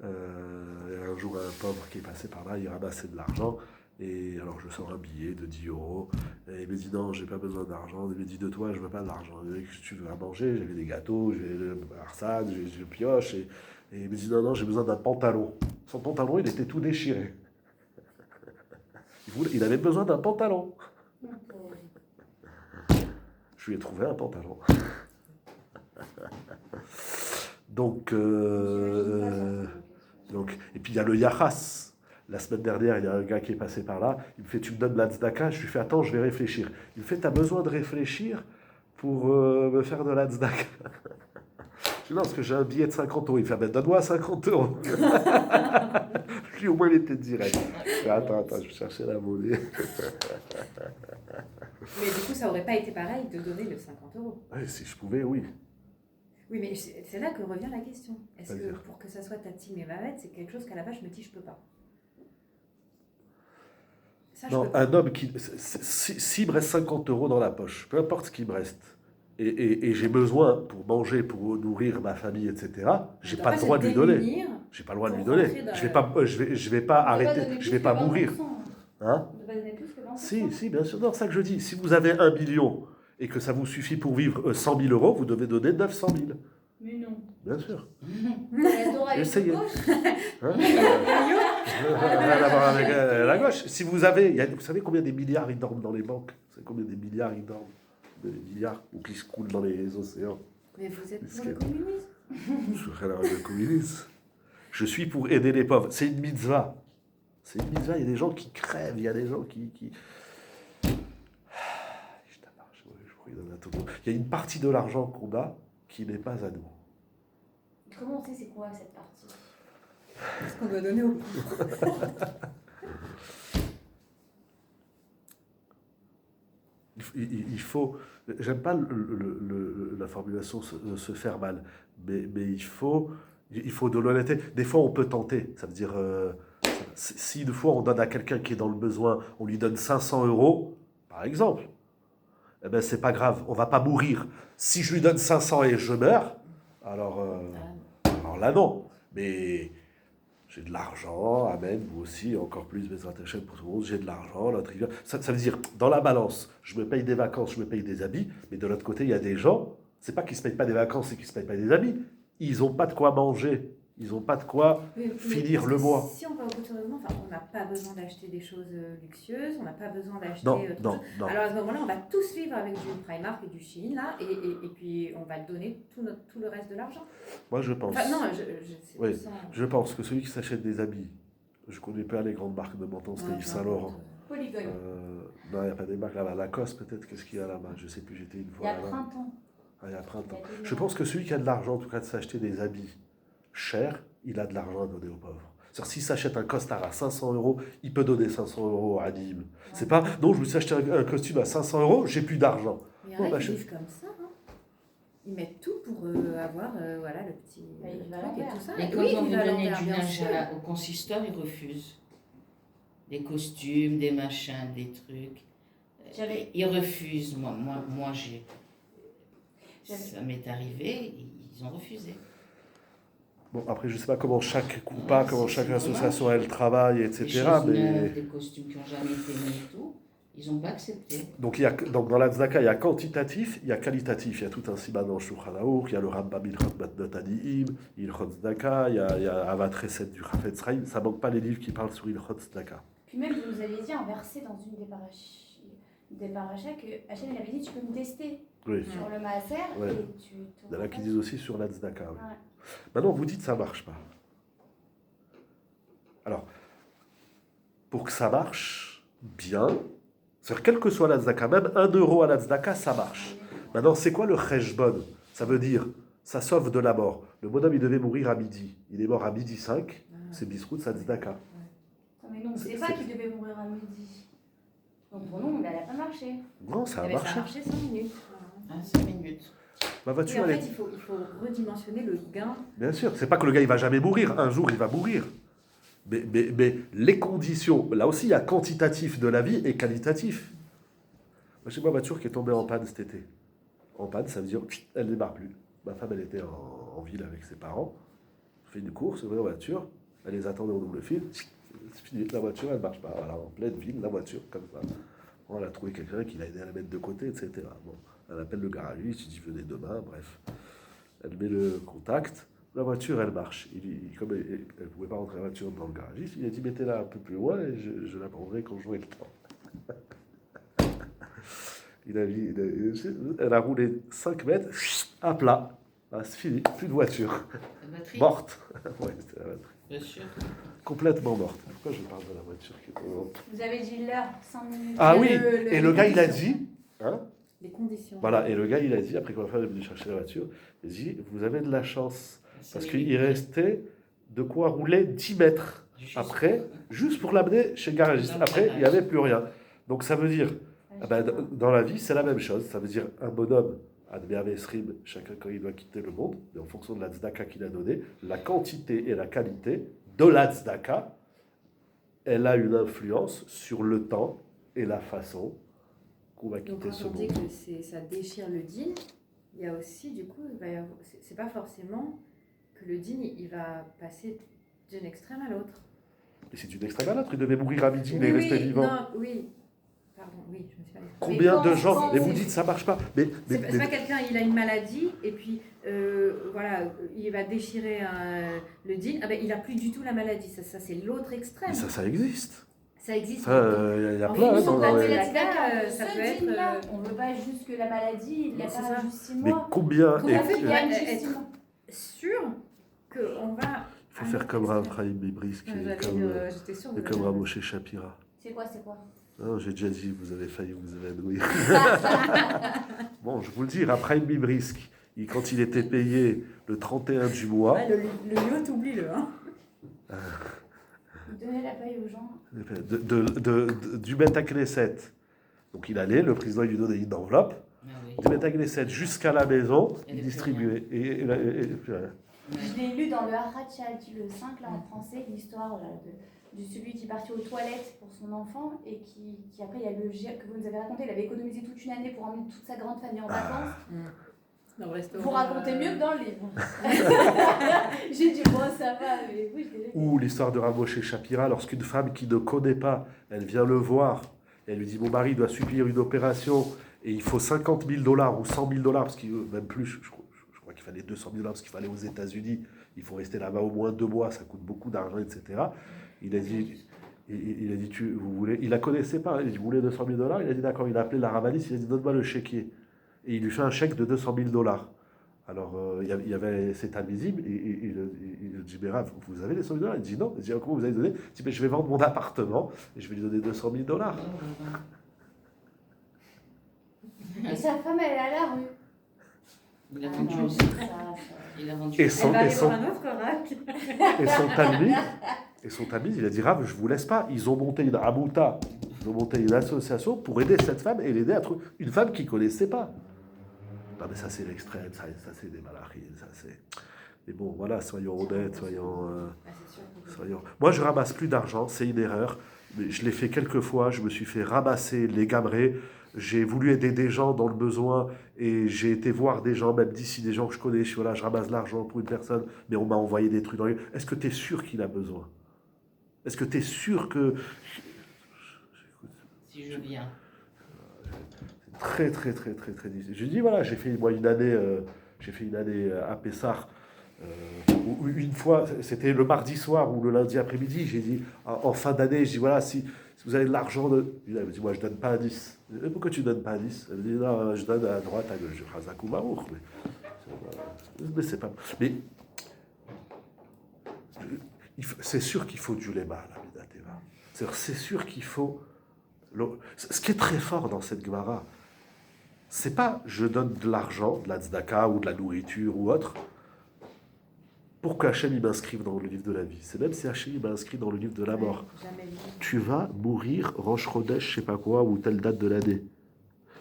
Un jour, un pauvre qui est passé par là, il ramassait de l'argent. Et alors, je sors un billet de 10 euros. Et il me dit non, j'ai pas besoin d'argent. Il me dit de toi, je veux pas d'argent. Qu'est-ce que tu veux à manger? J'avais des gâteaux, j'avais le arsad, j'ai le pioche. Et il me dit non, j'ai besoin d'un pantalon. Son pantalon, il était tout déchiré. Il avait besoin d'un pantalon. Je lui ai trouvé un pantalon. Donc, et puis il y a le yachas. La semaine dernière, il y a un gars qui est passé par là. Il me fait, tu me donnes la tzedaka? Je lui fais, attends, je vais réfléchir. Il me fait, tu as besoin de réfléchir pour me faire de la tzedaka? Je dis, non, parce que j'ai un billet de 50 euros. Il me fait, ben, donne-moi 50 euros. Lui, au moins, il était direct. Je fais, attends, je vais chercher la monnaie. Mais du coup, ça aurait pas été pareil de donner le 50 euros. Ouais, si je pouvais, oui. Oui, mais c'est là que revient la question. Est-ce que C'est-à-dire pour que ça soit Tatim et Mavet, c'est quelque chose qu'à la base, je me dis, je peux pas. Ça, je Non, peux pas. un homme qui. S'il me reste 50 euros dans la poche, peu importe ce qu'il me reste, et j'ai besoin pour manger, pour nourrir ma famille, etc., j'ai On pas doit le droit se de lui donner. démunir. J'ai pas le droit de lui Pour donner. rentrer dans Je vais pas arrêter, je vais pas mourir. Hein? On ne doit pas donner plus que 20%. Si, bien sûr. Non, c'est ça que je dis. Si vous avez 1 million et que ça vous suffit pour vivre 100 000 euros, vous devez donner 900 000. Mais non. Bien sûr. La Dora est Essayez. de gauche. Hein? Rien à voir avec la gauche. Si vous avez, vous savez combien des milliards ils dorment dans les banques? Vous savez combien des milliards ils dorment? Des milliards ou qui se coulent dans les océans. Mais vous êtes pour Disquette. le communisme. Je suis rien avec le communisme. Je suis pour aider les pauvres. C'est une mitzvah. C'est une mitzvah. Il y a des gens qui crèvent. Il y a des gens qui... Il y a une partie de l'argent qu'on a qui n'est pas à nous. Comment on sait c'est quoi cette partie? Qu'est-ce qu'on doit donner aux pauvres? Il faut... J'aime pas la formulation se faire mal, mais il faut de l'honnêteté. Des fois, on peut tenter. Ça veut dire, si une fois on donne à quelqu'un qui est dans le besoin, on lui donne 500 euros, par exemple, eh ben, c'est pas grave, on va pas mourir. Si je lui donne 500 et je meurs, alors là, non. Mais j'ai de l'argent, amen, vous aussi, encore plus, mes attachés pour tout le monde, j'ai de l'argent, l'autre, ça veut dire, dans la balance, je me paye des vacances, je me paye des habits, mais de l'autre côté, il y a des gens, c'est pas qu'ils se payent pas des vacances, c'est qu'ils se payent pas des habits. Ils n'ont pas de quoi manger, ils n'ont pas de quoi finir le mois. Si on va au bout de raisonnement, on n'a pas besoin d'acheter des choses luxueuses, on n'a pas besoin d'acheter... Non. Alors à ce moment-là, on va tous vivre avec du Primark et du Shein, là, et puis on va donner tout le reste de l'argent. Moi, je pense. Enfin, non, Oui, je pense que celui qui s'achète des habits, je connais pas les grandes marques de Menton, c'était Yves Saint-Laurent. Polygone. Non, il n'y a pas des marques là-bas. Lacoste, peut-être, qu'est-ce qu'il y a là-bas? Je sais plus, j'étais une Il y fois a là-bas. printemps. Il y a printemps. Je pense que celui qui a de l'argent, en tout cas de s'acheter des habits chers, il a de l'argent à donner aux pauvres. C'est-à-dire, s'il s'achète un costard à 500 euros, il peut donner 500 euros à Nîmes. C'est pas, non, je me suis acheté un costume à 500 euros, j'ai plus d'argent. Mais il y en a qui vivent comme ça, hein. Ils mettent tout pour avoir voilà, le petit Bah, il va truc et l'envers. tout ça. Et quand Oui, on veut il va donner l'envers, du bien linge sûr. au consistoire, ils refusent. Des costumes, des machins, des trucs. Ils refusent. Moi ça m'est arrivé, ils ont refusé. Bon, après, je sais pas comment chaque coupa, comment chaque association, elle travaille, etc. Des choses Mais... neuves, des costumes qui n'ont jamais été mis et tout, ils n'ont pas accepté. Donc dans la tzedaka, il y a quantitatif, il y a qualitatif. Il y a tout un siman dans Shulchan Aruch, il y a le Rambam Ilchot Matnot Aniim, Ilchot Tzedaka, il y a Avat Chesed du Chafetz Chaim. Ça manque pas les livres qui parlent sur Ilchot Tzedaka. Puis même, vous nous aviez dit un verset dans une des parachas que Hachem il avait dit tu peux me tester Oui. sur le maaser Ouais. et tu Il y en a qui disent aussi sur la tzedaka. Oui. Ouais. Maintenant, vous dites que ça ne marche pas. Alors, pour que ça marche bien, c'est-à-dire quelle que soit la tzedaka, même 1 euro à la tzedaka, ça marche. Maintenant, c'est quoi le cheshbon? Ça veut dire, ça sauve de la mort. Le bonhomme, il devait mourir à midi. Il est mort à midi 5, c'est bisrout, sa tzedaka. Non, mais non, on ne sait pas qu'il devait mourir à midi. Donc pour nous, elle n'a pas marché. Non, ça a Ça marché. a marché 5 minutes. 5 minutes. Ma Oui, voiture, en elle fait, est... il faut redimensionner le gain. Bien sûr, c'est pas que le gars, il va jamais mourir. Un jour, il va mourir. Mais les conditions, là aussi, il y a quantitatif de la vie et qualitatif. Moi, j'ai ma voiture qui est tombée en panne cet été. En panne, ça veut dire, elle ne démarre plus. Ma femme, elle était en ville avec ses parents. Je fais une course, ouvre la voiture, elle les attendait au double fil. C'est fini, la voiture, elle ne marche pas. Voilà, en pleine ville, la voiture, comme ça. On a trouvé quelqu'un qui l'a aidé à la mettre de côté, etc. Bon, elle appelle le garagiste, il dit venez demain, bref. Elle met le contact, la voiture, elle marche. Comme elle ne pouvait pas rentrer la voiture dans le garagiste, il a dit mettez-la un peu plus loin et je la prendrai quand j'aurai le temps. Elle a roulé 5 mètres, à plat. Ah, c'est fini, plus de voiture. La batterie. Morte. Ouais, c'était la batterie. Bien sûr. Complètement morte. Pourquoi je parle de la voiture qui est morte? Vous avez dit l'heure, 5 minutes. Ah oui, Le- et le gars, il a dit... Hein, Les conditions. voilà, et le gars, il a dit, après que ma femme est venue chercher la voiture, il a dit, vous avez de la chance. Parce qu'il restait de quoi rouler 10 mètres après, juste pour l'amener chez le garagiste. Après, il n'y avait plus rien. Donc ça veut dire, dans la vie, c'est la même chose. Ça veut dire, un bonhomme, Admer Esrim, chacun quand il doit quitter le monde, et en fonction de la tzedaka qu'il a donnée, la quantité et la qualité de la tzedaka, elle a une influence sur le temps et la façon qu'on va Donc quitter quand ce on dit monde. que ça déchire le deal, il y a aussi, du coup, c'est pas forcément que le dîn, il va passer d'un extrême à l'autre. Et c'est d'une extrême à l'autre. Il devait mourir à midi, il est Oui, resté vivant. non, oui. Pardon, oui, je me suis pas exprimée. Combien de gens... quand Mais vous c'est- dites ça marche pas. C'est pas quelqu'un, il a une maladie, et puis, voilà, il va déchirer le dîn. Ah ben, il a plus du tout la maladie. Ça c'est l'autre extrême. Mais ça existe. Ça existe. Ça, il y a En plein. fonction Dans de la dans- maladie. Ça ça peut peut être, être. On veut pas juste que la maladie, il n'y a C'est pas ça. juste 6 Mais mois. combien... Comment et- il gagne juste être- 6 mois sûr qu'on va. Il faut faire comme Raphaël Bibrisk et J'étais sûre et que comme Ramoshe Shapira. C'est quoi Non, j'ai déjà dit, vous avez failli vous évanouir. Bon, je vous le dis, Raphaël Bibrisk, quand il était payé le 31 du mois, le yacht, oublie-le. Hein. Il donnait la paye aux gens. du Bet Knesset. Donc il allait, le président lui donnait une enveloppe, Ah oui. du Bet Knesset jusqu'à la maison, Et il plus distribuait. Et puis voilà. Je l'ai lu dans le Harachalti, le 5, là, en français, l'histoire là, de celui qui est parti aux toilettes pour son enfant et qui après, il y a le gire que vous nous avez raconté, il avait économisé toute une année pour emmener toute sa grande famille en vacances. Dans le restaurant, Vous racontez mieux que dans le livre. J'ai dit, bon, ça va, mais oui, je l'ai lu. Ou l'histoire de Ramoshe Shapira, lorsqu'une femme qui ne connaît pas, elle vient le voir, et elle lui dit, mon mari doit subir une opération, et il faut 50 000 $ ou 100 000 $, parce qu'il même plus, je crois qu'il fallait 200 000 $, parce qu'il fallait aux États-Unis, il faut rester là-bas au moins 2 mois, ça coûte beaucoup d'argent, etc. Il a dit, vous voulez, il la connaissait pas, il dit, vous voulez 200 000 $, il a dit, d'accord, il a appelé la rabbiniste, il a dit, donne-moi le chéquier. Et il lui fait un chèque de 200 000 $. Alors, il y avait cet invisible, et il dit, mais Rav, vous avez les 100 000 $? Il dit, non. Il dit, comment vous avez donné? Il dit, mais je vais vendre mon appartement, et je vais lui donner 200 000 $. Et sa femme, elle est à la rue. Il a Ah vendu non, aussi. ça. Il a vendu. Et Elle son, va et aller son, voir un autre rack. et son tamise, il a dit, Rav, je vous laisse pas. Ils ont monté une amouta, ils ont monté une association pour aider cette femme et l'aider à trouver une femme qu'ils ne connaissaient pas. Non, mais ça, c'est l'extrême, ça c'est des malachines, ça c'est... Mais bon, voilà, soyons honnêtes, soyons... Moi, je ramasse plus d'argent, c'est une erreur. Mais je l'ai fait quelques fois, je me suis fait ramasser les gamerés. J'ai voulu aider des gens dans le besoin et j'ai été voir des gens, même d'ici, des gens que je connais. Je suis là, je ramasse de l'argent pour une personne, mais on m'a envoyé des trucs dans les... Est-ce que tu es sûr qu'il a besoin? Est-ce que tu es sûr que... Si je viens. Très difficile. Je dis voilà, j'ai fait moi une année à Pessar. Où une fois, c'était le mardi soir ou le lundi après-midi, j'ai dit en fin d'année, je dis voilà, si vous avez de l'argent, elle me dit moi je donne pas à 10. Et pourquoi tu donnes pas à 10? Elle me dit non, je donne à droite, à gauche, Razak ou Marouk, mais c'est pas. Mais c'est sûr qu'il faut du lema, la Midateva. C'est sûr qu'il faut. Ce qui est très fort dans cette Gemara, c'est pas je donne de l'argent, de la tzedaka ou de la nourriture ou autre, pour qu'Hachem il m'inscrive dans le livre de la vie. C'est même si Hachem il m'inscrit dans le livre de la mort. Tu vas mourir Rosh Chodesh, je sais pas quoi, ou telle date de l'année.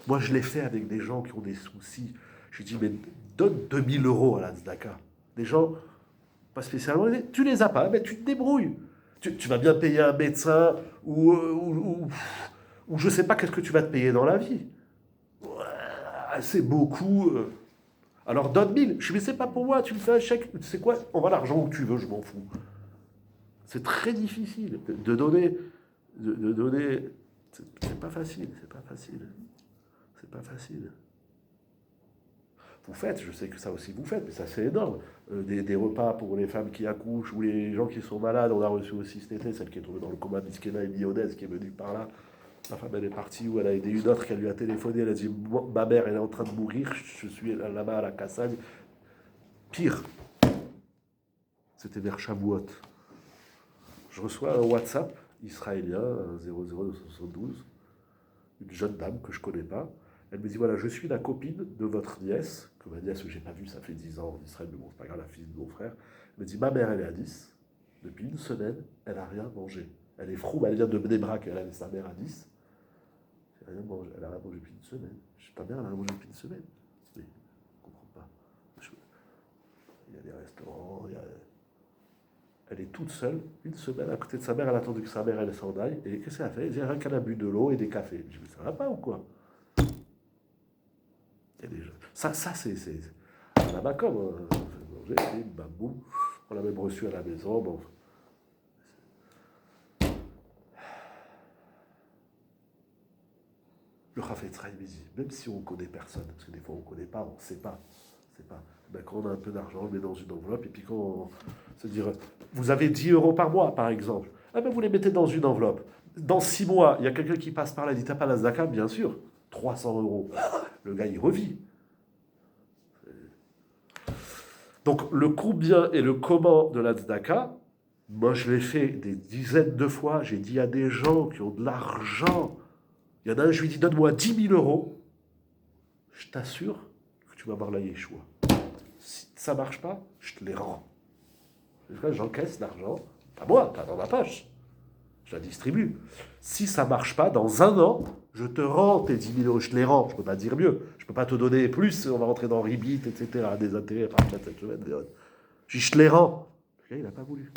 Moi, je l'ai fait avec des gens qui ont des soucis. Je dis, mais donne 2000 € à la tzedaka. Des gens, pas spécialement, tu les as pas, mais tu te débrouilles. Tu vas bien payer un médecin ou je sais pas qu'est-ce que tu vas te payer dans la vie. C'est beaucoup. Alors donne 1000. Je dis, mais c'est pas pour moi, tu me fais un chèque. Tu sais quoi, on va l'argent où tu veux, je m'en fous. C'est très difficile de donner. C'est pas facile, c'est pas facile. C'est pas facile. Vous faites, je sais que ça aussi vous faites, mais ça c'est énorme. Des repas pour les femmes qui accouchent ou les gens qui sont malades. On a reçu aussi cet été, celle qui est tombée dans le coma, Miskena et Lyonnaise, qui est venue par là. Ma femme, elle est partie, où elle a aidé une autre, qu'elle lui a téléphoné, elle a dit, ma mère, elle est en train de mourir, je suis là-bas à la Cassagne. Pire, c'était vers Shavuot. Je reçois un WhatsApp israélien, 00272, une jeune dame que je ne connais pas. Elle me dit, voilà, je suis la copine de votre nièce, que ma nièce, je n'ai pas vue, ça fait 10 ans en Israël, mais bon, c'est pas grave, la fille de mon frère. Elle me dit, ma mère, elle est à 10. Depuis une semaine, elle n'a rien mangé. Elle est froube, elle vient de Bnebrak, elle avait sa mère à 10. Elle a rien mangé depuis une semaine. Ta mère, elle a rien mangé depuis une semaine. Mais je ne comprends pas. Il y a des restaurants, elle est toute seule, une semaine à côté de sa mère, elle a attendu que sa mère elle s'en aille. Et qu'est-ce qu'elle a fait? Elle dit rien qu'elle a bu de l'eau et des cafés. Je dis, mais ça va pas ou quoi? Il y a des gens. Ça c'est à la Macom. Manger, bam, boum. On l'a même reçu à la maison. Bon. Le Chafetz Chaim, même si on ne connaît personne, parce que des fois on ne connaît pas, on ne sait pas. Ben, quand on a un peu d'argent, on le met dans une enveloppe, et puis quand on se dire, vous avez 10 euros par mois, par exemple, eh ben, vous les mettez dans une enveloppe. Dans 6 mois, il y a quelqu'un qui passe par là, il dit, t'as pas la Zdaka? Bien sûr, 300 euros. Le gars, il revit. Donc, le combien et le comment de la Zdaka, moi, je l'ai fait des dizaines de fois. J'ai dit à des gens qui ont de l'argent, il y en a un, je lui dis, donne-moi 10 000 euros. Je t'assure que tu vas avoir la Yeshua. Si ça ne marche pas, je te les rends. J'encaisse l'argent, pas moi, pas dans ma poche. Je la distribue. Si ça ne marche pas, dans 1 an, je te rends tes 10 000 euros, je te les rends. Je ne peux pas dire mieux. Je ne peux pas te donner plus, on va rentrer dans Ribit, etc., des intérêts par cette semaine. Je te les rends. Le gars, il n'a pas voulu.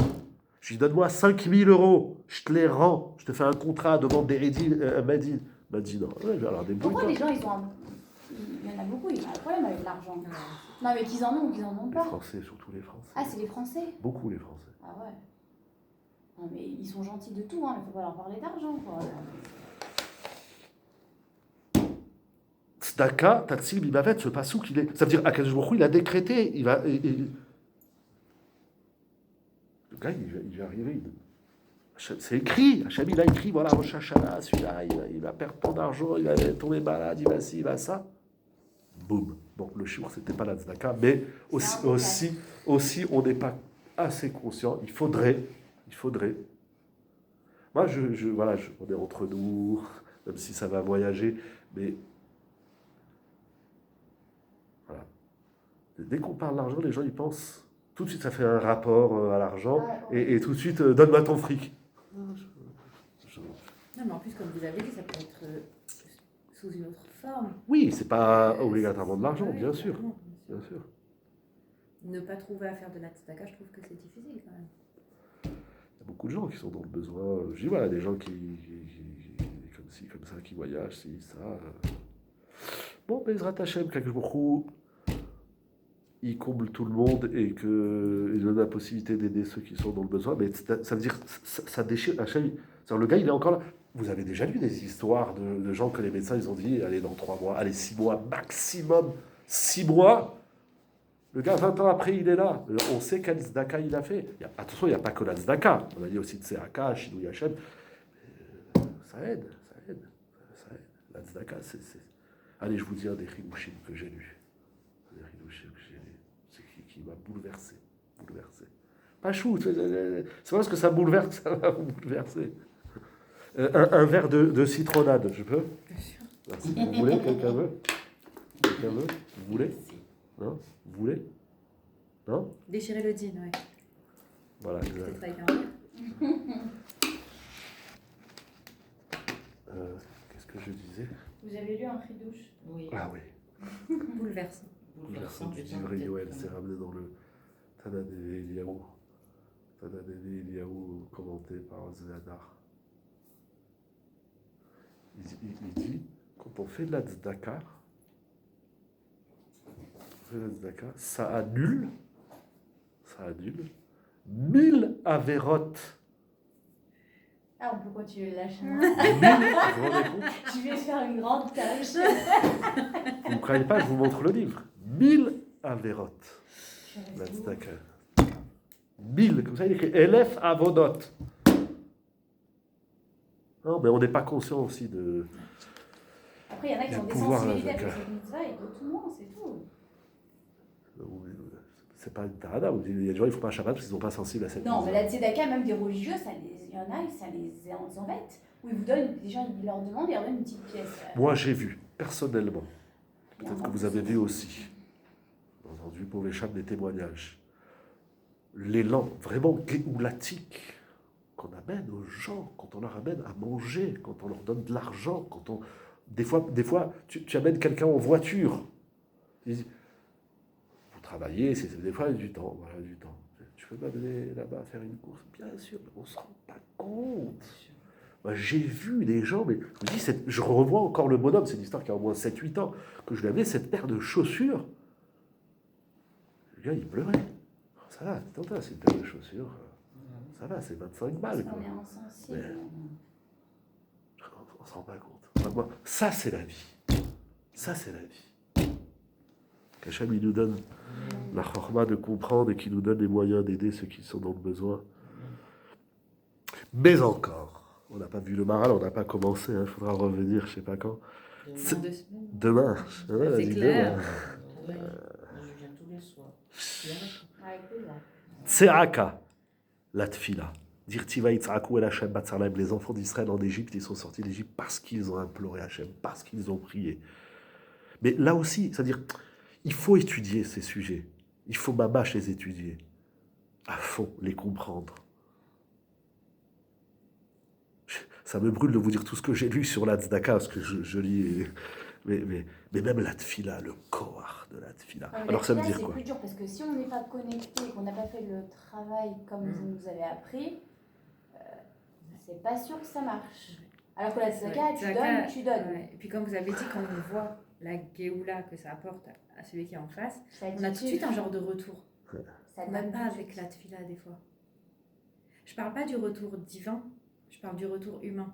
Je lui dis, donne-moi 5 000 euros, je te les rends. Je te fais un contrat de vente d'Eredin, Madin. Il m'a dit non. Alors, Pourquoi les gens, ils ont un... Il y en a beaucoup, ils ont un problème avec l'argent. Non, mais qu'ils en ont ou qu'ils en ont pas. Les Français, surtout les Français. Ah, c'est les Français? Beaucoup les Français. Ah ouais. Non, mais ils sont gentils de tout, hein, mais faut pas leur parler d'argent, quoi. Tzedaka, Tatsil, Bibavet, ce passouk, il est. Ça veut dire, Akadosh Baruch Hu, il a décrété, il va. Le gars, il va arriver. C'est écrit, Hachem, il a écrit, voilà, Rosh Hashanah, celui-là, il va perdre tant d'argent, il va tomber malade, il va ci, il va ça. Boum. Bon, le shiur, c'était pas la tzedaka, mais aussi, on n'est pas assez conscient. Il faudrait. Moi, voilà, on est entre nous, même si ça va voyager, mais voilà. Dès qu'on parle d'argent, les gens, ils pensent, tout de suite, ça fait un rapport à l'argent, et tout de suite, donne-moi ton fric. Non, mais en plus, comme vous avez dit, ça peut être sous une autre forme. Oui, c'est pas obligatoirement de l'argent, bien sûr. Bien sûr. Ne pas trouver à faire de la tzedaka, je trouve que c'est difficile quand même. Il y a beaucoup de gens qui sont dans le besoin. Je dis, voilà, des gens qui comme ci, comme ça, qui voyagent, ci, ça. Bon, Bezrat Hashem, quelque chose, il comble tout le monde et qu'il donne la possibilité d'aider ceux qui sont dans le besoin. Mais ça veut dire, ça déchire. Hashem, le gars, il est encore là. Vous avez déjà lu des histoires de gens que les médecins, ils ont dit, allez, dans 3 mois, allez, 6 mois, maximum 6 mois. Le gars, 20 ans après, il est là. On sait quel tzedaka il a fait. Attention, il n'y a pas que la tzedaka. On a dit aussi Tseaka, Shidou Yachem. Ça aide. La tzedaka, c'est... Allez, je vous dis un des Hidushim que j'ai lu. Qui m'a bouleversé. Pas chou, c'est pas parce que ça bouleverse, ça va vous bouleverser. Un verre de citronnade, je peux? Bien sûr. Merci. Vous voulez? Quelqu'un veut? Vous voulez? Non? Vous voulez? Non? Déchirer le jean, ouais. Voilà. Peut-être avec un verre. Qu'est-ce que je disais? Vous avez lu un Chidouche? Oui. Ah oui. Bouleversant. Bouleversant du Divrei Yoel, c'est ramené dans le Tana Deve Eliyahu. Tana Deve Eliyahu, commenté par Zéadar. Il dit, quand on fait de la tzedaka, ça annule 1000 avérotes. Ah, on peut continuer la chaîne. 1000, vous vous rendez compte? Je vais faire une grande tâche. Vous ne croyez pas, je vous montre le livre. 1000 avérotes. La tzedaka. 1000, comme ça il écrit Elef avodot. Non, mais on n'est pas conscient aussi de... Après, il y en a qui ont des sensibilités avec cette mitzvah et d'autres non, c'est tout. C'est pas une tarada. Il y a des gens, ils ne font pas Shabbat parce qu'ils ne sont pas sensibles à cette Non, mitzvah. mais la tzedaka, même des religieux, il y en a, ça les embête. Où ils vous donnent, les gens, ils leur demandent, ils leur donnent une petite pièce. Moi, j'ai vu, personnellement, peut-être que vous avez vu aussi, j'ai entendu pour les chats des témoignages, l'élan vraiment géoulatique qu'on amène aux gens, quand on leur amène à manger, quand on leur donne de l'argent, quand on... Des fois tu amènes quelqu'un en voiture. Vous travaillez, des fois, il y a du temps. Voilà, du temps. Tu peux m'amener là-bas faire une course? Bien sûr, mais on ne se rend pas compte. Moi, j'ai vu des gens, mais je me dis, je revois encore le bonhomme, c'est une histoire qui a au moins 7-8 ans, que je lui avais cette paire de chaussures. Le gars, il pleurait. Ça va, c'est une paire de chaussures. Ça va, c'est 25 balles. Parce qu'on est insensible. On ne se rend pas compte. Moi, ça, c'est la vie. Ça, c'est la vie. Qu'Hachem, il nous donne la chorma de comprendre et qui nous donne les moyens d'aider ceux qui sont dans le besoin. Mais encore, on n'a pas vu le Maral, on n'a pas commencé, il faudra revenir, je ne sais pas quand. Demain. C'est clair. Je viens tous les soirs. Tseraka, la tfila. Dirtiva Yitzhaku el Hashem Batzarlem. Les enfants d'Israël en Égypte, ils sont sortis d'Égypte parce qu'ils ont imploré Hashem, parce qu'ils ont prié. Mais là aussi, c'est-à-dire, il faut étudier ces sujets. Il faut mamash les étudier. À fond, les comprendre. Ça me brûle de vous dire tout ce que j'ai lu sur la tzedaka, parce que je lis... Mais même la tfila, le koar de la tfila. Alors ça veut dire quoi? C'est plus dur, parce que si on n'est pas connecté, qu'on n'a pas fait le travail comme vous nous avez appris, c'est pas sûr que ça marche. Alors que la tzedaka, tu donnes. Ouais. Et puis comme vous avez dit, quand on voit la Géoula que ça apporte à celui qui est en face, on a tout de suite un genre de retour. On n'a pas avec la tfila des fois. Je parle pas du retour divin, je parle du retour humain.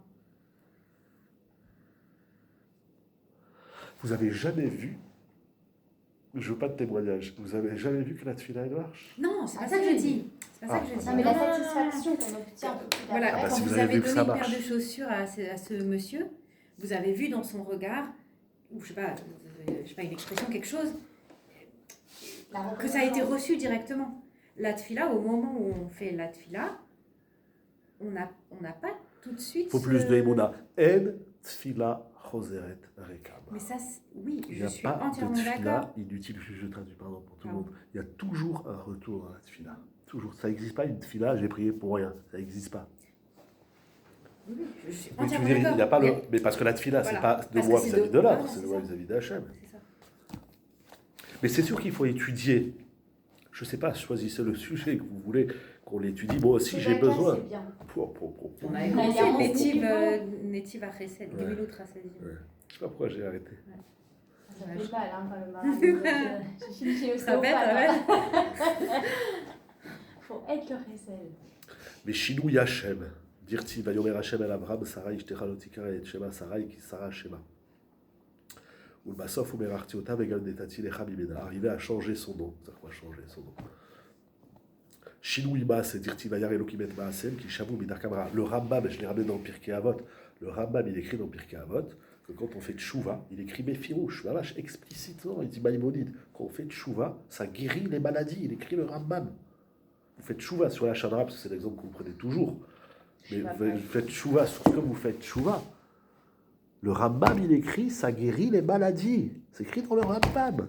Vous avez jamais vu, je veux pas de témoignage, vous avez jamais vu que la tfila elle marche? Non, c'est pas ça que je dis. C'est pas ça que je dis. Non, mais la satisfaction qu'on obtient. Voilà, bah, quand si vous vous avez avez vu que donné ça une paire marche. de chaussures à ce monsieur, vous avez vu dans son regard, ou je sais pas une expression, quelque chose, que ça a été reçu directement. La tfila, au moment où on fait la tfila, on n'a pas tout de suite. Il faut plus de émouna. En tfila choseret rekam. Mais ça, oui, Il n'y je a suis pas entièrement de tfila d'accord. inutile, je traduis pardon pour tout le monde. Il y a toujours un retour dans la tfila. Toujours. Ça n'existe pas une tfila, j'ai prié pour rien. Ça n'existe pas. Oui, je suis Mais tu entièrement veux dire, il y a pas d'accord. mais parce que la tfila, Voilà. c'est pas de Parce moi que c'est vis-à-vis de- de l'autre, voilà, c'est de c'est moi ça. vis-à-vis d'Hachem. C'est ça. Mais c'est sûr qu'il faut étudier. Je ne sais pas, choisissez le sujet que vous voulez qu'on l'étudie. Moi aussi, j'ai besoin. C'est bien. On a Il y a commencé un Netiv Achesed, Ouais. Gemilut Chassadim. Ouais. Je sais pas pourquoi j'ai arrêté. Ça fait mal, hein, quand le marin. J'ai fini chez Ça bête, Faut être le récel. Mais Shinou Yachem, Dirti, Vayomer Hachem El Abraham, Sarai, Shtecha Lotika, et Shema, Sarai, qui Sarah Shema. Ou le Bassof, ou Merarti Otam, Egal Netati, Lecha Bimena. Arriver à changer son nom. C'est quoi changer son nom? Shinou Ima, c'est Dirti, Vayar Elokimet Maasem, qui Shavou Midarkamra. Le Rambam, je l'ai ramené dans Pirkei Avot. Le Rambam, il écrit dans Pirkei Avot que quand on fait tchouva, il écrit Mefirouche, vache, explicitement, il dit Maïmonide, quand on fait tchouva, ça guérit les maladies. Il écrit le Rambam. Vous faites tchouva sur la Shadra, parce que c'est l'exemple que vous prenez toujours. Mais vous faites tchouva sur ce que vous faites tchouva. Le Rambam, il écrit, ça guérit les maladies. C'est écrit dans le Rambam.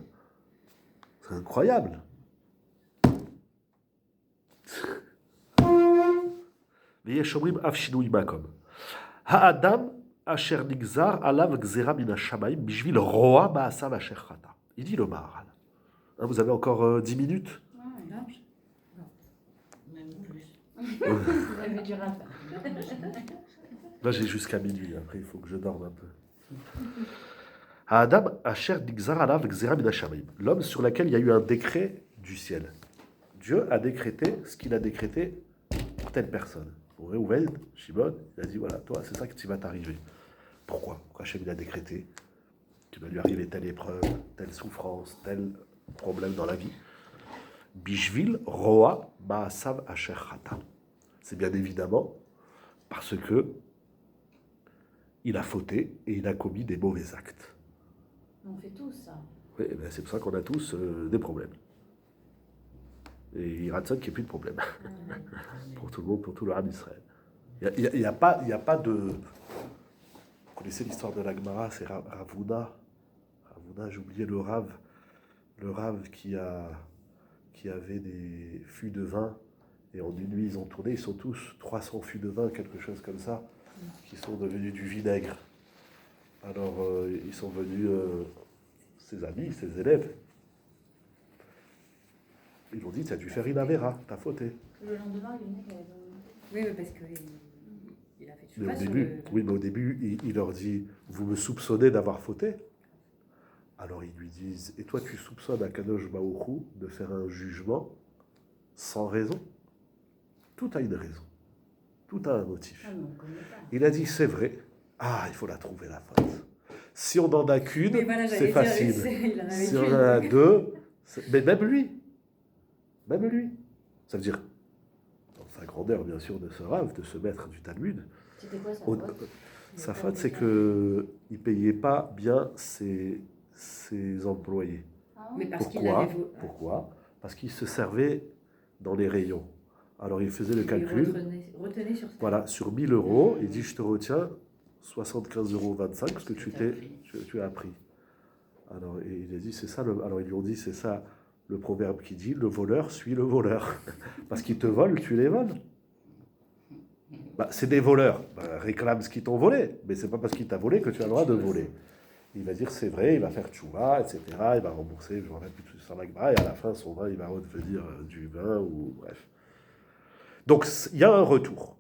C'est incroyable. V'yeshomrim af shinui makom. Ha'adam asher nigzar alav gzera min hashamayim bishvil roa ma'asav asher chata. Il dit le Maharal. Hein, vous avez encore 10 minutes? Même plus. Vous avez du rap. Là, j'ai jusqu'à minuit. Après, il faut que je dorme un peu. Adam asher nigzar alav gzera min hashamayim. L'homme sur lequel il y a eu un décret du ciel. Dieu a décrété ce qu'il a décrété pour telle personne. Pour Réhouven, Shimon, il a dit voilà, toi, c'est ça qui va t'arriver. Pourquoi? Hachem, il a décrété qu'il va lui arriver telle épreuve, telle souffrance, tel problème dans la vie. Bishvil roa ma'asav asher chata. C'est bien évidemment parce que il a fauté et il a commis des mauvais actes. On fait tout ça. Oui, ben c'est pour ça qu'on a tous des problèmes. Et il rate ça qu'il n'y ait plus de problème. Pour tout le monde, pour tout le Ram Israël. Il n'y a pas de... Vous connaissez l'histoire de la Gemara, c'est Ravuna. Ravuna, j'ai oublié le Rav. Le Rav qui avait des fûts de vin. Et en une nuit, ils ont tourné. Ils sont tous 300 fûts de vin, quelque chose comme ça, qui sont devenus du vinaigre. Alors, ils sont venus, ses amis, ses élèves. Ils lui ont dit, tu as dû faire une avéra, t'as fauté. Le lendemain, le mec avait... Oui, parce qu'il a fait Tu Mais vas au sur début, le- oui, mais au début, il leur dit, vous me soupçonnez d'avoir fauté? Alors ils lui disent, et toi tu soupçonnes Akadosh Baruch Hu de faire un jugement sans raison? Tout a une raison, tout a un motif. Ah, mais on connaît pas. Il a dit, c'est vrai, il faut la trouver la faute. Si on n'en a qu'une, Mais voilà, c'est j'allais dire, facile. il en avait Si on qu'une. en a deux, mais même lui, ça veut dire, dans sa grandeur bien sûr de ce rave, de ce maître du Talmud, C'était quoi ça? sa faute c'est qu'il ne payait pas bien ses employés. Ah Mais ouais. parce qu'il Pourquoi? avait Pourquoi? Parce qu'il se servait dans les rayons. Alors il faisait le il calcul, retenait sur ça. voilà, sur 1000 euros, il dit je te retiens 75,25 € parce que tu as appris. Alors et il a dit c'est ça, alors ils lui ont dit c'est ça le proverbe qui dit le voleur suit le voleur. Parce qu'ils te volent, tu les voles. Bah, c'est des voleurs, réclame ce qu'ils t'ont volé, mais c'est pas parce qu'il t'a volé que tu as le droit de voler. Il va dire c'est vrai, il va faire tchouva, etc. Il va rembourser, je ne rappelle plus sur la Gemara, et à la fin, son vin, il va redevenir du vin, ou bref. Donc, il y a un retour.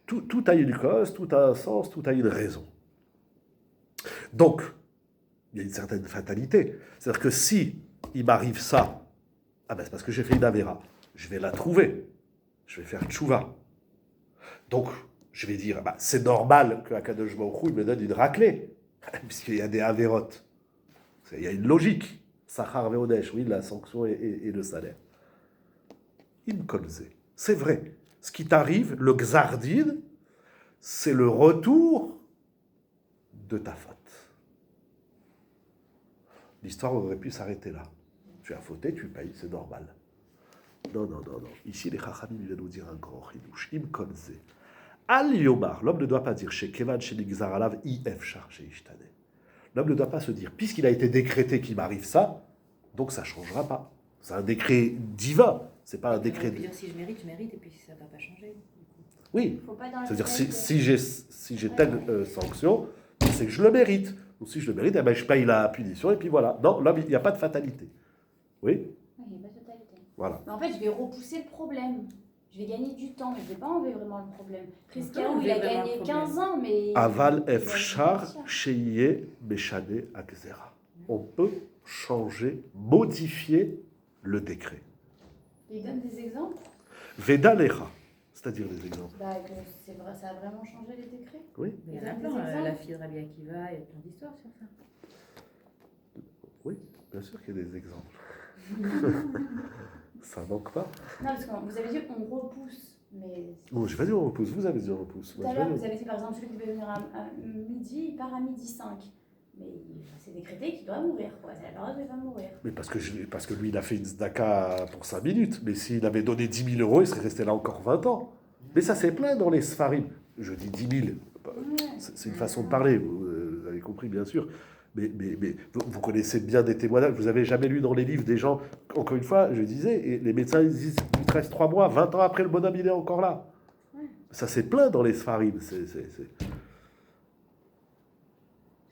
Tout a une cause, tout a un sens, tout a une raison. Donc, il y a une certaine fatalité. C'est-à-dire que si il m'arrive ça, c'est parce que j'ai fait une avéra. Je vais la trouver. Je vais faire tchouva. Donc, je vais dire, c'est normal que Akadosh Baruch Hu, il me donne une raclée. Puisqu'il y a des avérotes. Il y a une logique. Sachar ve'odesh, oui, la sanction et le salaire. Im kolze. C'est vrai. Ce qui t'arrive, le gzardin, c'est le retour de ta faute. L'histoire aurait pu s'arrêter là. Tu as fauté, tu payes, c'est normal. Non. Ici, les chachamim viennent nous dire un grand chidouche. Im kolze. Al Yomar, l'homme ne doit pas dire chez Kevan, chez Nigzar Alav, IF chargé Ishtane. L'homme ne doit pas se dire, puisqu'il a été décrété qu'il m'arrive ça, donc ça ne changera pas. C'est un décret divin, c'est pas un décret. On peut dire si je mérite, et puis ça ne va pas changer. Oui, Faut pas dans la c'est-à-dire fatalité. si j'ai telle sanction, c'est que je le mérite. Ou si je le mérite, je paye la punition et puis voilà. Non, là, il n'y a pas de fatalité. Oui, Oui, il n'y a pas de totalité. voilà. Mais en fait, je vais repousser le problème. Je vais gagner du temps, mais je ne vais pas enlever vraiment le problème. peut Christian, enlever il a vraiment gagné le 15 ans, mais... Aval il va efchar réussir. sheye beshane akzera. On peut changer, modifier le décret. Il donne des exemples Vedalecha, c'est-à-dire des exemples. que c'est vrai, ça a vraiment changé les décrets. Oui, Mais il y en a Des plein, exemples la fille de Rabbi Akiva, il y a plein d'histoires sur ça. oui, bien sûr qu'il y a des exemples. Ça manque pas. Non, parce que vous avez dit qu'on repousse, mais... Bon, j'ai pas dit on repousse, vous avez dit on repousse. Tout à l'heure, vous avez dit par exemple celui qui devait venir à midi, il part à midi 5. Mais c'est décrété qu'il doit mourir, quoi. C'est la période où il va mourir. Mais parce que lui, il a fait une zdaka pour 5 minutes. Mais s'il avait donné 10 000 euros, il serait resté là encore 20 ans. Mais ça, c'est plein dans les Sfarim. Je dis 10 000. C'est une façon de parler, vous avez compris, bien sûr. Mais vous connaissez bien des témoignages. Vous n'avez jamais lu dans les livres des gens, encore une fois, je disais, et les médecins ils disent il te reste 3 mois, 20 ans après, le bonhomme, il est encore là. Ça, c'est plein dans les Sfarim.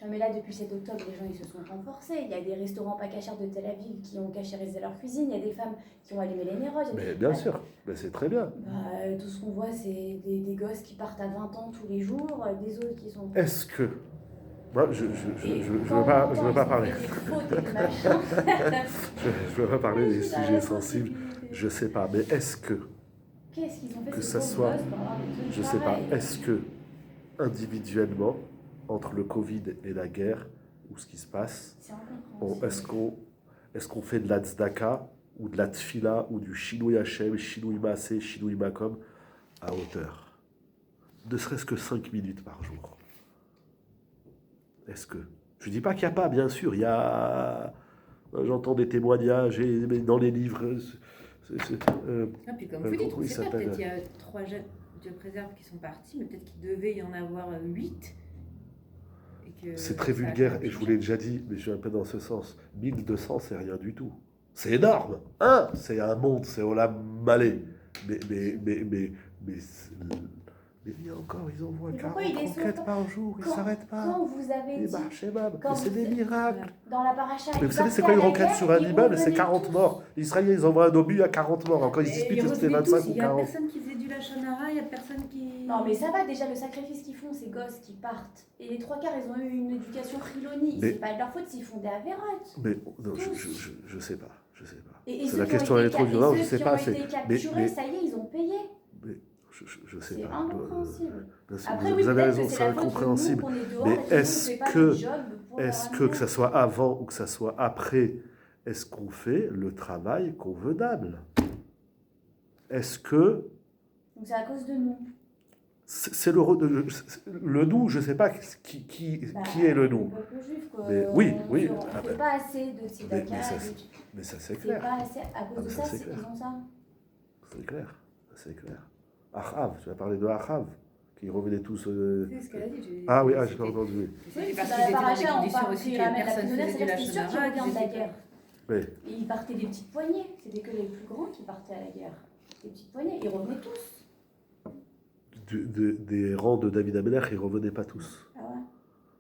Non, mais là, depuis 7 octobre, les gens ils se sont renforcés. Il y a des restaurants pas cachers de Tel Aviv qui ont cachérisé leur cuisine. Il y a des femmes qui ont allumé les nérodes. Mais bien sûr, mais c'est très bien. Tout ce qu'on voit, c'est des gosses qui partent à 20 ans tous les jours, des autres qui sont... Est-ce que... Moi, je veux pas parler. Je veux pas parler des sujets sensibles. Je sais pas, mais est-ce que... Qu'est-ce qu'ils ont fait que ces ça pauvres soit- gosses pour avoir des trucs Je sais pas, pareils est-ce que individuellement, entre le Covid et la guerre, ou ce qui se passe, C'est incompréhensible. est-ce qu'on fait de la tzedaka, ou de la tfila, ou du shinui Hashem, shinui Maaseh, shinui Makom, à hauteur? Ne serait-ce que 5 minutes par jour. Est-ce que... Je dis pas qu'il n'y a pas, bien sûr, il y a... J'entends des témoignages, mais dans les livres... Ah, puis comme vous dites, comment on il sait pas, s'appelle peut-être il y a 3 jeunes, Dieu préserve, qui sont partis, mais peut-être qu'il devait y en avoir 8. C'est très vulgaire, et je vous l'ai déjà dit, mais je vais un peu dans ce sens. 1200, c'est rien du tout. C'est énorme. C'est un monde, c'est Olam Malé. Mais Mais il y a encore, ils envoient Mais 40 pourquoi ils descendent roquettes pas par jour, ils ne s'arrêtent pas. Quand vous avez Les dit, marchés-bab, quand mais c'est vous- des miracles. dans la paracha, Mais ils vous savez, c'est partaient quoi à une la roquette guerre, sur un ils immeuble? C'est revenaient 40 tous. morts. Les Israéliens, ils envoient un obus à 40 morts. Encore, ils se disputent, ils c'était revenaient 25 tous. ou Il y a 40. personne qui faisait du lachonara, il y a personne qui... Non, mais ça va déjà, le sacrifice qu'ils font, ces gosses qui partent. Et les trois quarts, ils ont eu une éducation chiloni. Mais- C'est pas de leur faute s'ils font des avérotes. Mais non, je sais pas. Je sais pas. Et C'est ceux la qui ont question, elle est été trop ca- dure. Non, et je ceux sais qui pas. ont C'est. été capturés, ça y est, ils ont payé. Je sais C'est pas. incompréhensible. Bien sûr, Après, vous oui, avez peut-être raison, que c'est c'est la faute de nous incompréhensible. qu'on est dehors Mais et que nous, on est-ce fait pas que- le job pour leur Est-ce amener. que ça soit avant ou que ça soit après, est-ce qu'on fait le travail convenable? Est-ce que Donc c'est à cause de nous. c'est le nous? Je ne sais pas qui est le nous. Le peuple juif, quoi. Mais oui. On ne fait pas assez de tzedaka. Mais ça c'est C'est clair. pas assez. À cause Ah, de mais ça, ça, c'est clair. ils ont ça. C'est clair. Achav, tu as parlé de Achav, qui revenaient tous. C'est ce qu'elle a dit. Ah oui, j'ai pas entendu. Oui, C'était c'est parce dans qu'ils la étaient dans des paracha, on conditions part aussi qui que ramène la personne prisonnière, faisait du c'est-à-dire que c'est sûr qu'ils lachonara, reviennent de la qu'ils guerre. Oui. Et ils partaient des petites poignées. C'était que les plus grands qui partaient à la guerre. Des petites poignées. Ils revenaient tous. Des rangs de David Amelech, ils ne revenaient pas tous. Ah ouais.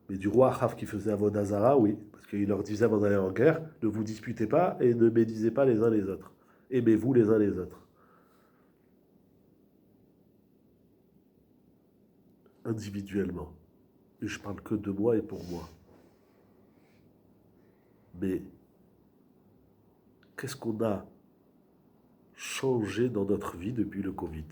Mais du roi Achav qui faisait Avodah Zara, oui. Parce qu'il leur disait avant d'aller en guerre, ne vous disputez pas et ne médisez pas les uns les autres. Aimez-vous les uns les autres. Individuellement. Et je parle que de moi et pour moi. Mais qu'est-ce qu'on a changé dans notre vie depuis le Covid?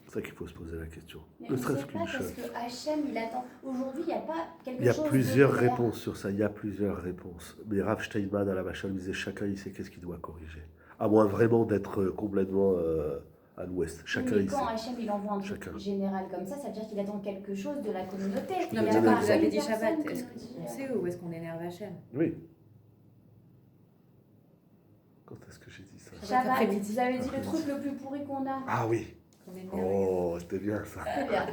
C'est ça qu'il faut se poser la question. Mais Ne on ne serait-ce sait pas qu'une parce chose. que Hachem, il attend. Aujourd'hui, il n'y a pas quelque Il y a chose de plusieurs clair. réponses sur ça. Il y a plusieurs réponses. Mais Rav Steinman à la Machal disait chacun il sait qu'est-ce qu'il doit corriger. À moins vraiment d'être complètement à l'ouest. Chacun Mais il sait. quand Hachem il envoie un truc Chacun. général comme ça veut dire qu'il attend quelque chose de la communauté. Je Il vous y a donne pas un vous avez une dit personne Shabbat. qui Est-ce nous dit, qu'on sait où est-ce qu'on énerve Hachem? Oui. Quand est-ce que j'ai dit ça? Shabbat, Après-midi. vous avez dit le truc le plus pourri qu'on a. Ah oui. Qu'on énerve. Oh, c'était bien ça. Très bien.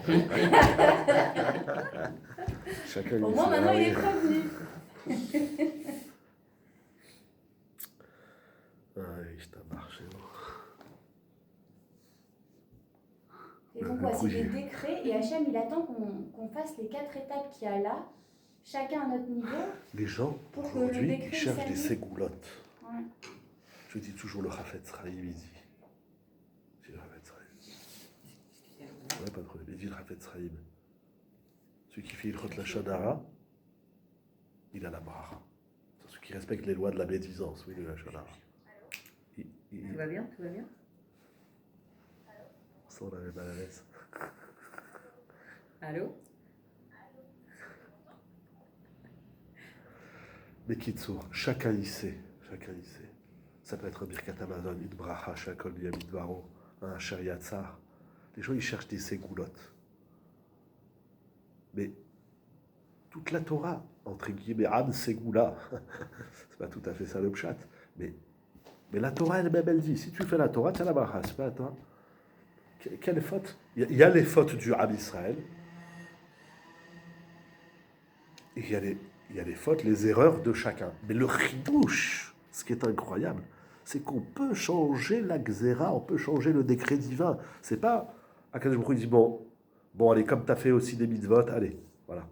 Chacun Au il moins sait. maintenant Ah il est oui. prévenu. Ah oui, je t'ai marché. Et donc, ouais, c'est des décrets et Hachem il attend qu'on fasse les 4 étapes qu'il y a là, chacun à notre niveau. Les gens, Pour que le aujourd'hui, décret ils cherchent des s'allie. ségoulottes. Ouais. Je dis toujours le Chafetz Chaim, il dit. C'est le Chafetz Chaim. Ouais, pas de problème. Il dit le Chafetz Chaim. Celui qui fait le Chot Lachonara, il a la bracha. C'est celui qui respecte les lois de la médisance, oui, le Lachonara. Tout va bien? Tout va bien? Ça, on avait mal à l'aise. Allô? Mais Kitsour, chacun y sait. Chacun y sait. Ça peut être un Birkat Hamazon, une bracha, Shakol Yamid Baro, un Shariatzar. Les gens, ils cherchent des ségoulottes. Mais toute la Torah, entre guillemets, Am Ségoula, c'est pas tout à fait ça le pshat, mais la Torah elle-même, elle dit, si tu fais la Torah, tu as la bracha, c'est pas toi. Quelle faute? Il y a les fautes du Am Israël, et il y a les fautes, les erreurs de chacun. Mais le chidouche, ce qui est incroyable, c'est qu'on peut changer la xéra, on peut changer le décret divin. C'est pas, Akadosh Baruch Hu dit, bon, allez, comme tu as fait aussi des mitzvot, allez, voilà.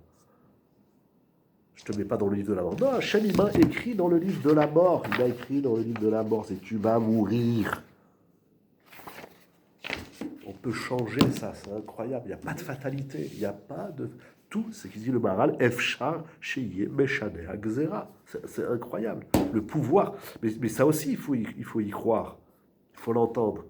Je te mets pas dans le livre de la mort. Non, Hachem, il m'a écrit dans le livre de la mort. Il m'a écrit dans le livre de la mort, c'est tu vas mourir. On peut changer ça, c'est incroyable. Il n'y a pas de fatalité, il n'y a pas de... Tout, c'est qu'il dit le Maharal, Efshar, Sheye, Meshane, Agzera. C'est incroyable. Le pouvoir. Mais ça aussi, il faut y croire. Il faut l'entendre.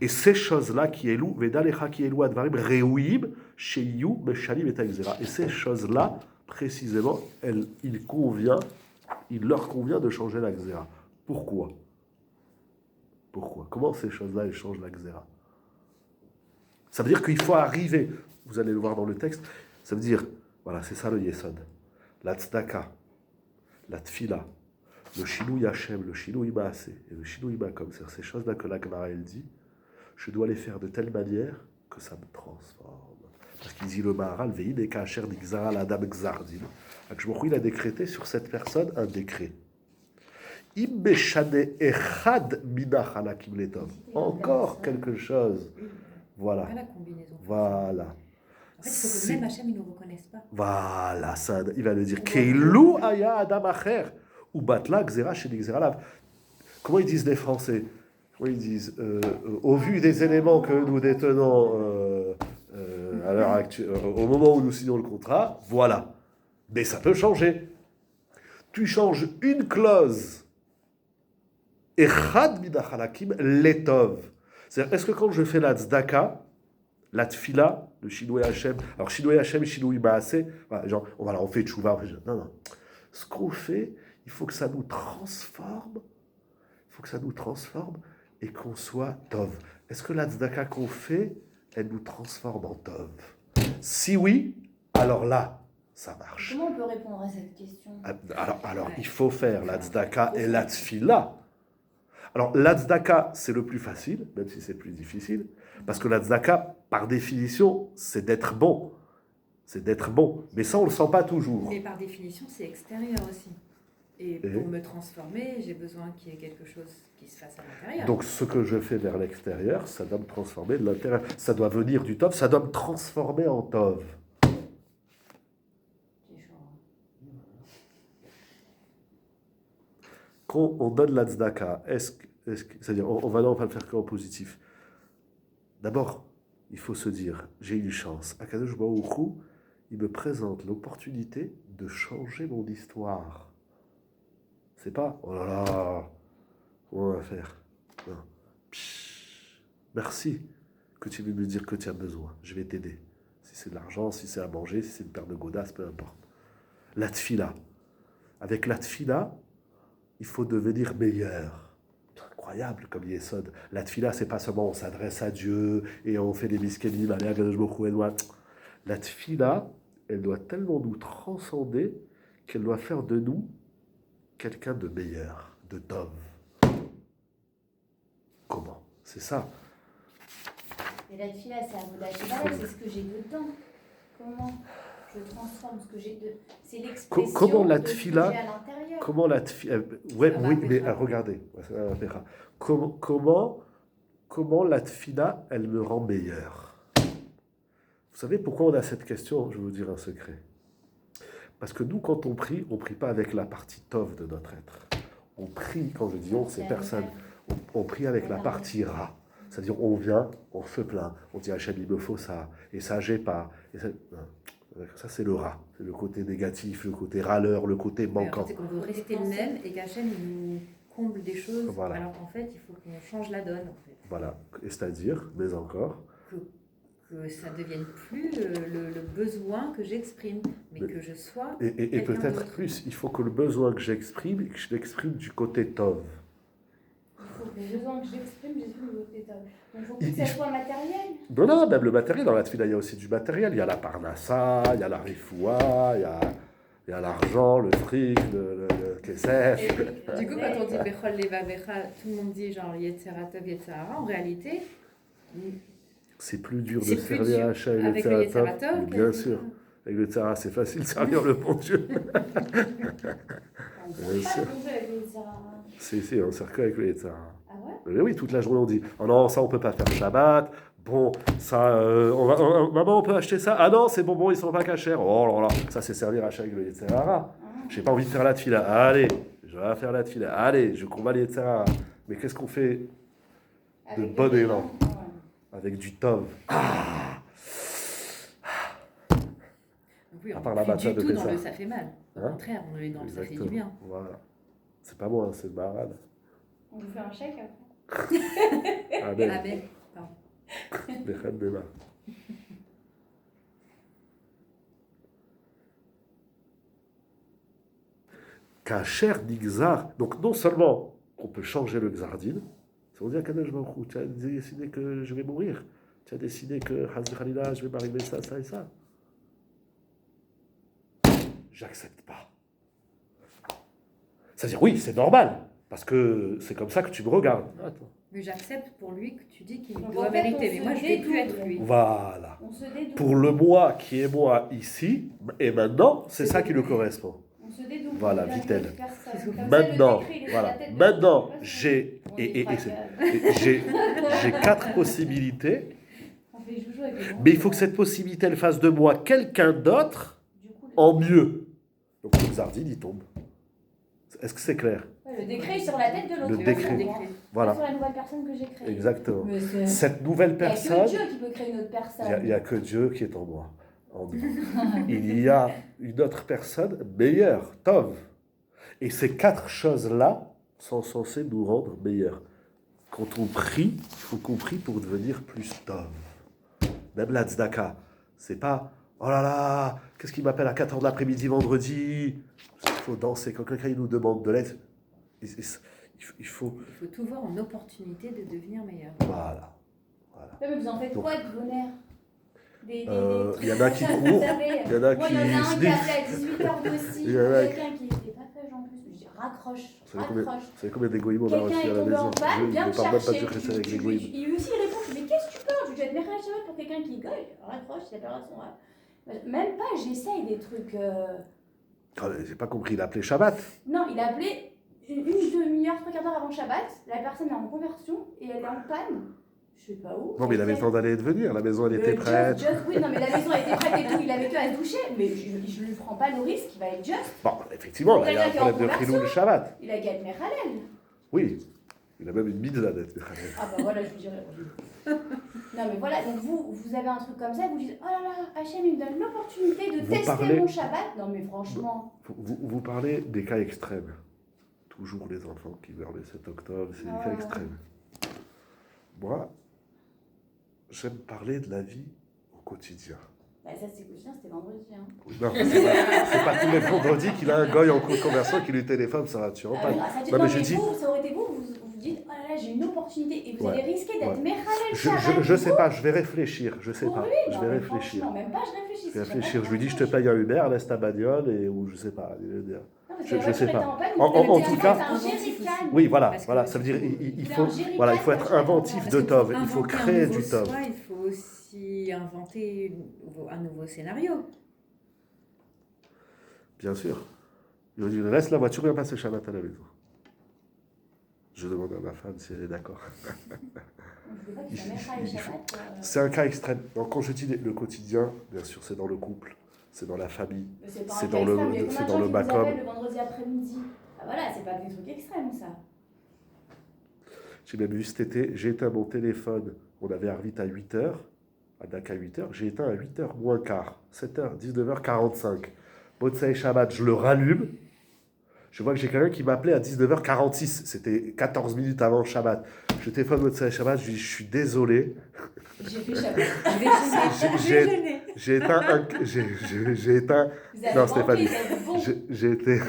Et ces choses-là qui est loup, Vedalecha qui est loup, Advarim, Reouim, Sheyu, Meshalim et Agzera. Et ces choses-là, précisément, il leur convient de changer la Gzera. Pourquoi? Comment ces choses-là, elles changent la Gzera? Ça veut dire qu'il faut arriver, vous allez le voir dans le texte, ça veut dire, voilà, c'est ça le Yesod. La Tzedaka, la Tfila, le Shinui Hashem, le Shinui Maaseh et le Shinui Makom, c'est ces choses-là que la Gemara elle dit, je dois les faire de telle manière que ça me transforme. Parce qu'il dit le Maharal, Ve'in et Kacher Nigzara l'Adam Gzardin. Il a décrété sur cette personne un décret. Encore quelque chose. Voilà. Pas la combinaison. Voilà. En fait, il faut que même Hachem, il ne nous reconnaisse pas. Voilà, ça, il va le dire. Keilu aya adam acher. Ou batla gzera sheli gzera lav. Comment ils disent les Français? Comment ils disent au vu des éléments que nous détenons à l'heure actuelle, au moment où nous signons le contrat, voilà. Mais ça peut changer. Tu changes une clause. Echad midachalakim letov. C'est-à-dire, est-ce que quand je fais la tzedaka, la tfila, le Shinui Hashem, alors Shinui Hashem, Shinui Maaseh, voilà, genre, on fait tchouva, non, non. Ce qu'on fait, il faut que ça nous transforme, et qu'on soit tov. Est-ce que la tzedaka qu'on fait, elle nous transforme en tov? Si oui, alors là, ça marche. Comment on peut répondre à cette question? Alors il faut faire la tzedaka et la tfila. Alors, la tzedaka, c'est le plus facile, même si c'est le plus difficile, parce que la tzedaka, par définition, c'est d'être bon. C'est d'être bon. Mais ça, on ne le sent pas toujours. Mais par définition, c'est extérieur aussi. Et pour me transformer, j'ai besoin qu'il y ait quelque chose qui se fasse à l'intérieur. Donc, ce que je fais vers l'extérieur, ça doit me transformer de l'intérieur. Ça doit venir du tov, ça doit me transformer en tov. Quand on donne la tzedaka, c'est-à-dire, on va le faire qu'en positif. D'abord, il faut se dire, j'ai une chance. Akadosh Baruch Hu, il me présente l'opportunité de changer mon histoire. C'est pas, oh là là, comment on va faire? Non. Merci que tu veux me dire que tu as besoin. Je vais t'aider. Si c'est de l'argent, si c'est à manger, si c'est une paire de godasses, peu importe. La tfila. Avec la tfila, il faut devenir meilleur. C'est incroyable comme Yesod. La tfila, c'est pas seulement on s'adresse à Dieu et on fait des miskenim, allez, Akadosh Baruch Hu, la tfila, elle doit tellement nous transcender qu'elle doit faire de nous quelqu'un de meilleur, de tov. Comment? C'est ça. Et la tfila, c'est Avodat Shabbat, c'est ce que j'ai dedans. Comment je transforme ce que j'ai de... C'est l'expression comment la de ce que tfila, j'ai à l'intérieur. comment la tfila... Ouais, oui, mais regardez. Comment la tfila, elle me rend meilleur? Vous savez pourquoi on a cette question? Je vais vous dire un secret. Parce que nous, quand on prie pas avec la partie tov de notre être. On prie, quand je dis on, c'est personne. On prie avec la partie ra. C'est-à-dire, on vient, on se plaint, on dit Hachem, il me faut ça, et ça, j'ai pas. Et ça, c'est le ra. C'est le côté négatif, le côté râleur, le côté manquant. C'est qu'on veut rester le même et qu'Hachem nous comble des choses, voilà. Alors qu'en fait, il faut qu'on change la donne. En fait. Voilà. Et c'est-à-dire, mais encore... Que ça ne devienne plus le besoin que j'exprime, mais que je sois. Et peut-être plus, il faut que le besoin que j'exprime, que je l'exprime du côté tov. Il faut que le besoin que j'exprime du côté tov. Donc il faut que ça soit matériel. Non, même le matériel, dans la tefila, il y a aussi du matériel. Il y a la parnassa, il y a la rifoua, il y a l'argent, le fric, le kesef. Du coup, quand on dit Bechol Levavecha, tout le monde dit genre Yetzera Tov, Yetzera Ra. En réalité... C'est plus dur de servir Hachem avec le Yetzera Tov. Bien sûr. Avec le Yetzera, c'est facile de servir le bon Dieu. Bien sûr. Si, on sert que avec le Yetzera. Ah ouais? Oui, toute la journée on dit oh non, ça on peut pas faire Shabbat. Bon, ça, maman, on peut acheter ça. Ah non, c'est bonbon, ils sont pas cachers. Oh là là, ça c'est servir Hachem avec le Yetzera. J'ai pas envie de faire la tefila. Allez, je vais faire la tefila. Allez, je combats le Yetzera. Mais qu'est-ce qu'on fait de bon élan? Avec du tov. Oui, à part la bataille de Pessah. Dans le ça fait mal. Au contraire, on est dans le ça fait du bien. Voilà. C'est pas moi, c'est le barad. On vous fait un chèque après. Amen. Amen. Kacher Nigzar. Donc non seulement on peut changer le Gzardin, ça veut dire qu'Akadosh Baruch Hu, tu as décidé que je vais mourir. Tu as décidé que Hazbi Khalila, je vais m'arriver ça et ça. J'accepte pas. C'est-à-dire, oui, c'est normal, parce que c'est comme ça que tu me regardes. Attends. Mais j'accepte pour lui que tu dis qu'il doit mériter, mais moi je ne vais plus être lui. Voilà. Pour le moi qui est moi ici, et maintenant, c'est ça qui lui correspond. On se dédouble. Voilà, il y a Vitel. quatre personnes. Comme ça, le Maintenant, décret, il est sur voilà. la tête de Maintenant, l'autre personne. j'ai On et y fera que- j'ai 4 possibilités, On fait joujou avec les mais il faut que cette possibilité elle fasse de moi quelqu'un d'autre Du coup, en mieux. Donc le Xardine, il tombe. Est-ce que c'est clair? ouais, le décret est sur la tête de l'autre Le personne. décret. Pas Voilà, sur la nouvelle personne que j'ai créée. exactement. Mais c'est- Cette nouvelle Il n'y a que personne, Dieu qui peut créer une autre personne. il n'y a que Dieu qui est en moi. En nous. Il y a une autre personne meilleure, Tov. Et ces 4 choses-là sont censées nous rendre meilleurs. Quand on prie, il faut qu'on prie pour devenir plus Tov. Même la tzedaka, c'est pas « Oh là là, qu'est-ce qu'il m'appelle à 4 heures de l'après-midi vendredi ?» Il faut danser. Quand quelqu'un nous demande de l'aide, il faut... Il faut tout voir en opportunité de devenir meilleur. Voilà. Ouais, mais vous en faites Donc, quoi de bonheur? il y en a qui courent, il y en a Moi, qui il y en a un qui sniffent. appelait à 18h aussi. Il y en a qui- Quelqu'un qui n'était pas fâche en plus. Je dis raccroche, Vous savez raccroche. combien d'égoïmes on a Quelqu'un reçus à est la tombé maison? en panne, Je viens ne me parle même pas de chercher. dire que c'est avec l'égoïme. Il aussi il répond, je dis mais qu'est-ce que tu penses? Tu dois être mercredi Shabbat pour quelqu'un qui gueule. Raccroche, il appellera son rap. Même pas, j'essaye des trucs. Ah, j'ai pas compris, il a appelé Shabbat. Non, il a appelé une demi-heure, 3 quarts d'heure avant Shabbat. La personne est en conversion et elle est en panne. Je sais pas où. Non, mais il avait le temps d'aller et de venir, la maison elle était Just- prête. oui, non, mais la maison était prête et tout, il avait que à se doucher, mais je ne lui prends pas le risque, il va être just. Bon, effectivement, là, il y a un Quelqu'un qui est en problème de frilou le Shabbat. Il a qu'à être Mechalel. Oui, il a même une mitzvah d'être Mechalel. Ah bah voilà, je vous dirais. Non mais voilà, donc vous avez un truc comme ça, vous dites, oh là là, Hachem il me donne l'opportunité de Vous tester parlez- mon Shabbat. Non mais franchement. Vous parlez des cas extrêmes. Toujours les enfants qui meurent le 7 octobre, c'est des cas extrêmes. Moi, j'aime parler de la vie au quotidien. Bah ça c'est quotidien, c'était vendredi. Hein. Non, c'est pas tous les vendredis qu'il a un goy en conversion qui lui téléphone, ça va tuer en Ah, panne. mais ça, Non, non, mais je mais dis- vous, ça aurait été vous dites, oh là là, j'ai une opportunité et vous Ouais, allez risquer d'être ouais. Mechalel Shabbat. Je sais pas, je vais réfléchir, je sais Pour pas, lui, je non, vais mais réfléchir. franchement, même pas, je réfléchis. Je vais réfléchir, je lui dis je te paye un Uber, laisse ta bagnole et ou je sais pas. Je sais pas. En tout cas, oui, voilà, Parce que voilà, ça veut dire il faut, un jerrycan, voilà, il faut être inventif Parce de qu'il faut Tov, il faut inventer un créer nouveau du Tov. soi, il faut aussi inventer un nouveau scénario. Bien sûr. Il me dit laisse la voiture et passe le Shabbat à la maison. Je demande à ma femme si elle est d'accord. C'est un cas extrême. Donc, quand je dis le quotidien, bien sûr, c'est dans le couple, c'est dans la famille, c'est dans le Macom. Le vendredi après-midi. Ah voilà, c'est pas des trucs extrêmes ça. J'ai même vu cet été, j'ai éteint mon téléphone, on avait Arvit à 8h, à Dak à 8h, j'ai éteint à 8h moins quart, 7h, 19h45. Motsai Shabbat, je le rallume, je vois que j'ai quelqu'un qui m'appelait à 19h46, c'était 14 minutes avant Shabbat. Je téléphone Motsai Shabbat, je lui dis je suis désolé. J'ai fait Shabbat. J'ai éteint j'ai éteint. Vous avez Non, manqué, Stéphanie. vous avez bon. J'ai été.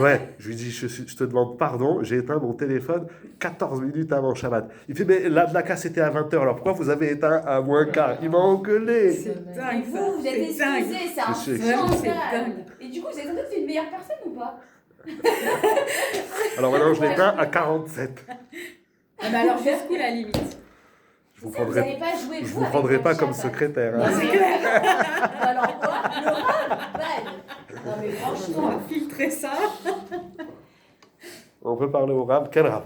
Ouais, je lui dis, je te demande pardon, j'ai éteint mon téléphone 14 minutes avant Shabbat. Il fait, mais la casse était à 20h, alors pourquoi vous avez éteint à moins quart? Il m'a engueulé. C'est dingue, ça. Vous êtes C'est dingue. excusé, c'est un Je suis excusé. C'est scandale. dingue. Et du coup, vous avez senti que c'est une meilleure personne ou pas? Alors maintenant, je l'éteins à 47. Ah bah alors jusqu'où la limite? Je vous Ça, vous prendrai, n'allez pas jouer je vous vous avec prendrai votre pas comme Shabbat. secrétaire. Non, Hein. c'est clair. Alors quoi? Le rap? Bad. Non mais On franchement. va filtrer ça. On peut parler au rab. Quel rab?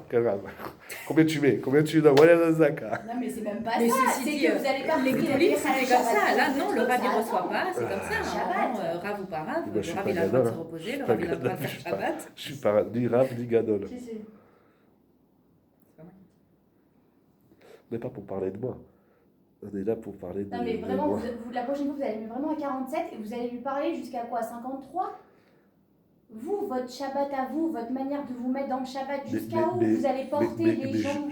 Combien tu mets? Combien tu donnes? Voilà la zaka. Non mais c'est même pas Mais ça. ceci C'est dit, que vous allez pas les prier catholiques, les c'est Shabbat. comme ça. Là, non, le rab, il Ça reçoit attend. pas. C'est comme ça. Shabbat. Normalement, rab ou pas rab, Moi, je suis le rab, pas il a le droit de gadol, se reposer, le pas rab, il a le droit de gadol, faire Shabbat. Je suis pas ni rab ni gadol. Si, si. On n'est pas pour parler de moi. On est là pour parler de, Non mais de vraiment, moi. la prochaine fois, vous allez vraiment à 47 et vous allez lui parler jusqu'à quoi? 53? Vous, votre Shabbat à vous, votre manière de vous mettre dans le Shabbat, jusqu'à où vous allez porter les gens?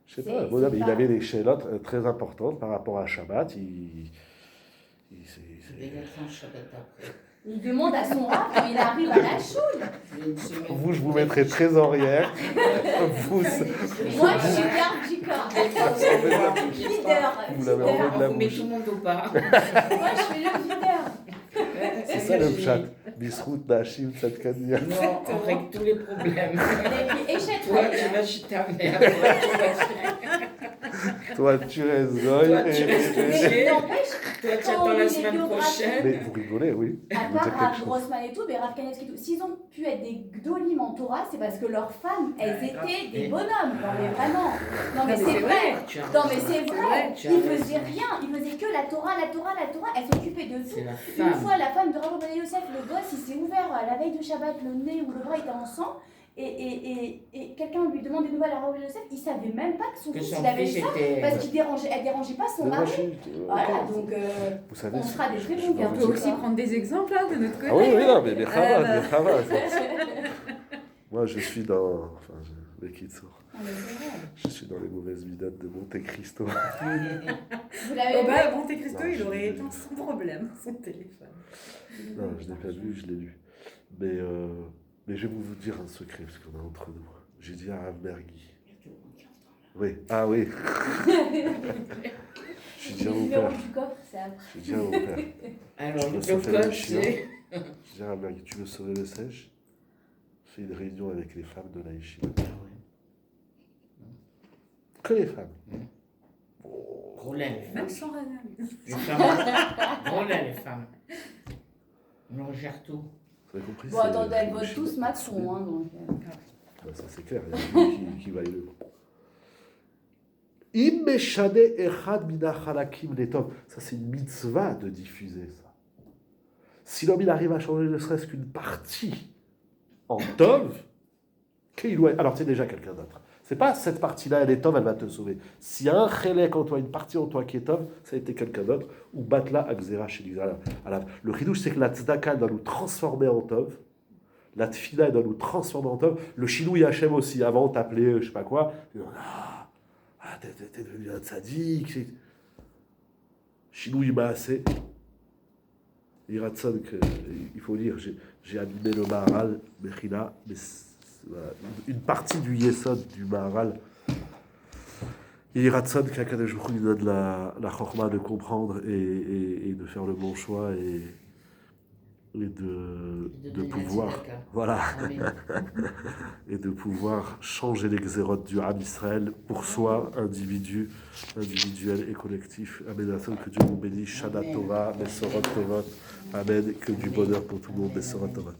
Je sais pas, bon, mais il avait des chélottes très importantes par rapport à Shabbat. Il Son Shabbat après. Il demande à son rap quand il arrive à la choule. vous, je vous mettrai trésorière. Vous, Moi, je suis garde du corps. Leader. Vous l'avez enlevé de la On met bouche. tout le monde au pas. Moi, je suis le leader. C'est ça le chat. Bisrout, Nashim, Tzadkania. Non, on règle tous les problèmes. Et puis, échec. Toi, tu vas chez ta mère. Toi, tu vas chez- Toi, tu restes Toi, goy. tu restes Mais couché. n'empêche, Toi, tu quand attends on la lit les semaine biographies, prochaine. Mais vous rigolez, oui. à Vous part dire Rav quelque chose. Grossman et tout, mais Rav Kanevski et tout, s'ils ont pu être des gdolim en Torah, c'est parce que leurs femmes, elles étaient des bonhommes. Non mais vraiment. Non mais c'est vrai. Tu as Non mais raison. c'est vrai. tu as Ils raison. faisaient rien. Ils faisaient que la Torah. Elle s'occupait de tout. C'est la Une femme. fois, la femme de Rav Ovadia Yosef, le gosse, il s'est ouvert à la veille de Shabbat, le nez ou le bras était en sang. Et quelqu'un lui demande des nouvelles à Rav Ovadia Yosef, il savait même pas que son Que fils son il avait fils ça était. parce qu'elle dérangeait pas son Mais moi, mari. je suis- Voilà, donc Vous savez, on sera des très je bons vais gars. On vous peut dire- aussi prendre des exemples hein, de notre côté. Ah oui, oui, non, mais les bah. Chavas. Moi, je suis dans. Enfin, les kids sont. Ah, mais c'est vrai. Je suis dans les mauvaises vidates de Monte Cristo. Vous Oh l'avez bah, Monte Cristo, Non, il je- aurait éteint sans problème son téléphone. Non, je l'ai pas lu, je l'ai lu. Mais je vais vous dire un secret, parce qu'on est entre nous. J'ai dit à Rav Mergui. Oui, ah oui. J'ai dit Le à mon numéro père. du coffre, c'est après. J'ai dit à mon père. Alors, Je me le suis fait code, le chien. c'est. J'ai dit à Rav Mergui, tu veux sauver le sèche? Fais une réunion avec les femmes de la yeshiva. Que les femmes. Gros lait, les femmes. Même sans Razan. Les femmes. Gros lait, les femmes. On gère tout. Vous avez compris? Bon, c'est- attendez, elles c'est votent yeshiva. tous Macron, hein, donc. Ouais, ça c'est clair, il y a lui qui va élever. Im meshane echad mina halakim letov. Ça c'est une mitzvah de diffuser ça. Si l'homme il arrive à changer ne serait-ce qu'une partie en tov, alors c'est déjà quelqu'un d'autre. C'est pas cette partie-là, elle est tov, elle va te sauver. S'il y a un chélek en toi, une partie en toi qui est tov, ça a été quelqu'un d'autre. Ou batla akzera chez lui. Le chidouche, c'est que la tzedaka doit nous transformer en tov. La tfila doit nous transformer en tov. Le Shinoui Hachem aussi, avant t'appelait je sais pas quoi. T'es devenu un tzaddik. Shinoui Maaseh. Iratson, il faut dire, j'ai abîmé le Maharal, Mechila, mais voilà, une partie du Yesod du Maharal. Iratson, qu'Akadosh Baruch Hu nous donne la chorma de comprendre et de faire le bon choix et de pouvoir, voilà, et de pouvoir changer les xérotes du Ham Israël pour soi, individuel et collectif. Amen. Que Dieu vous bénisse. Shana Tova, Mesorot Tovot. Amen. Que du bonheur pour tout le monde. Mesorot Tovot.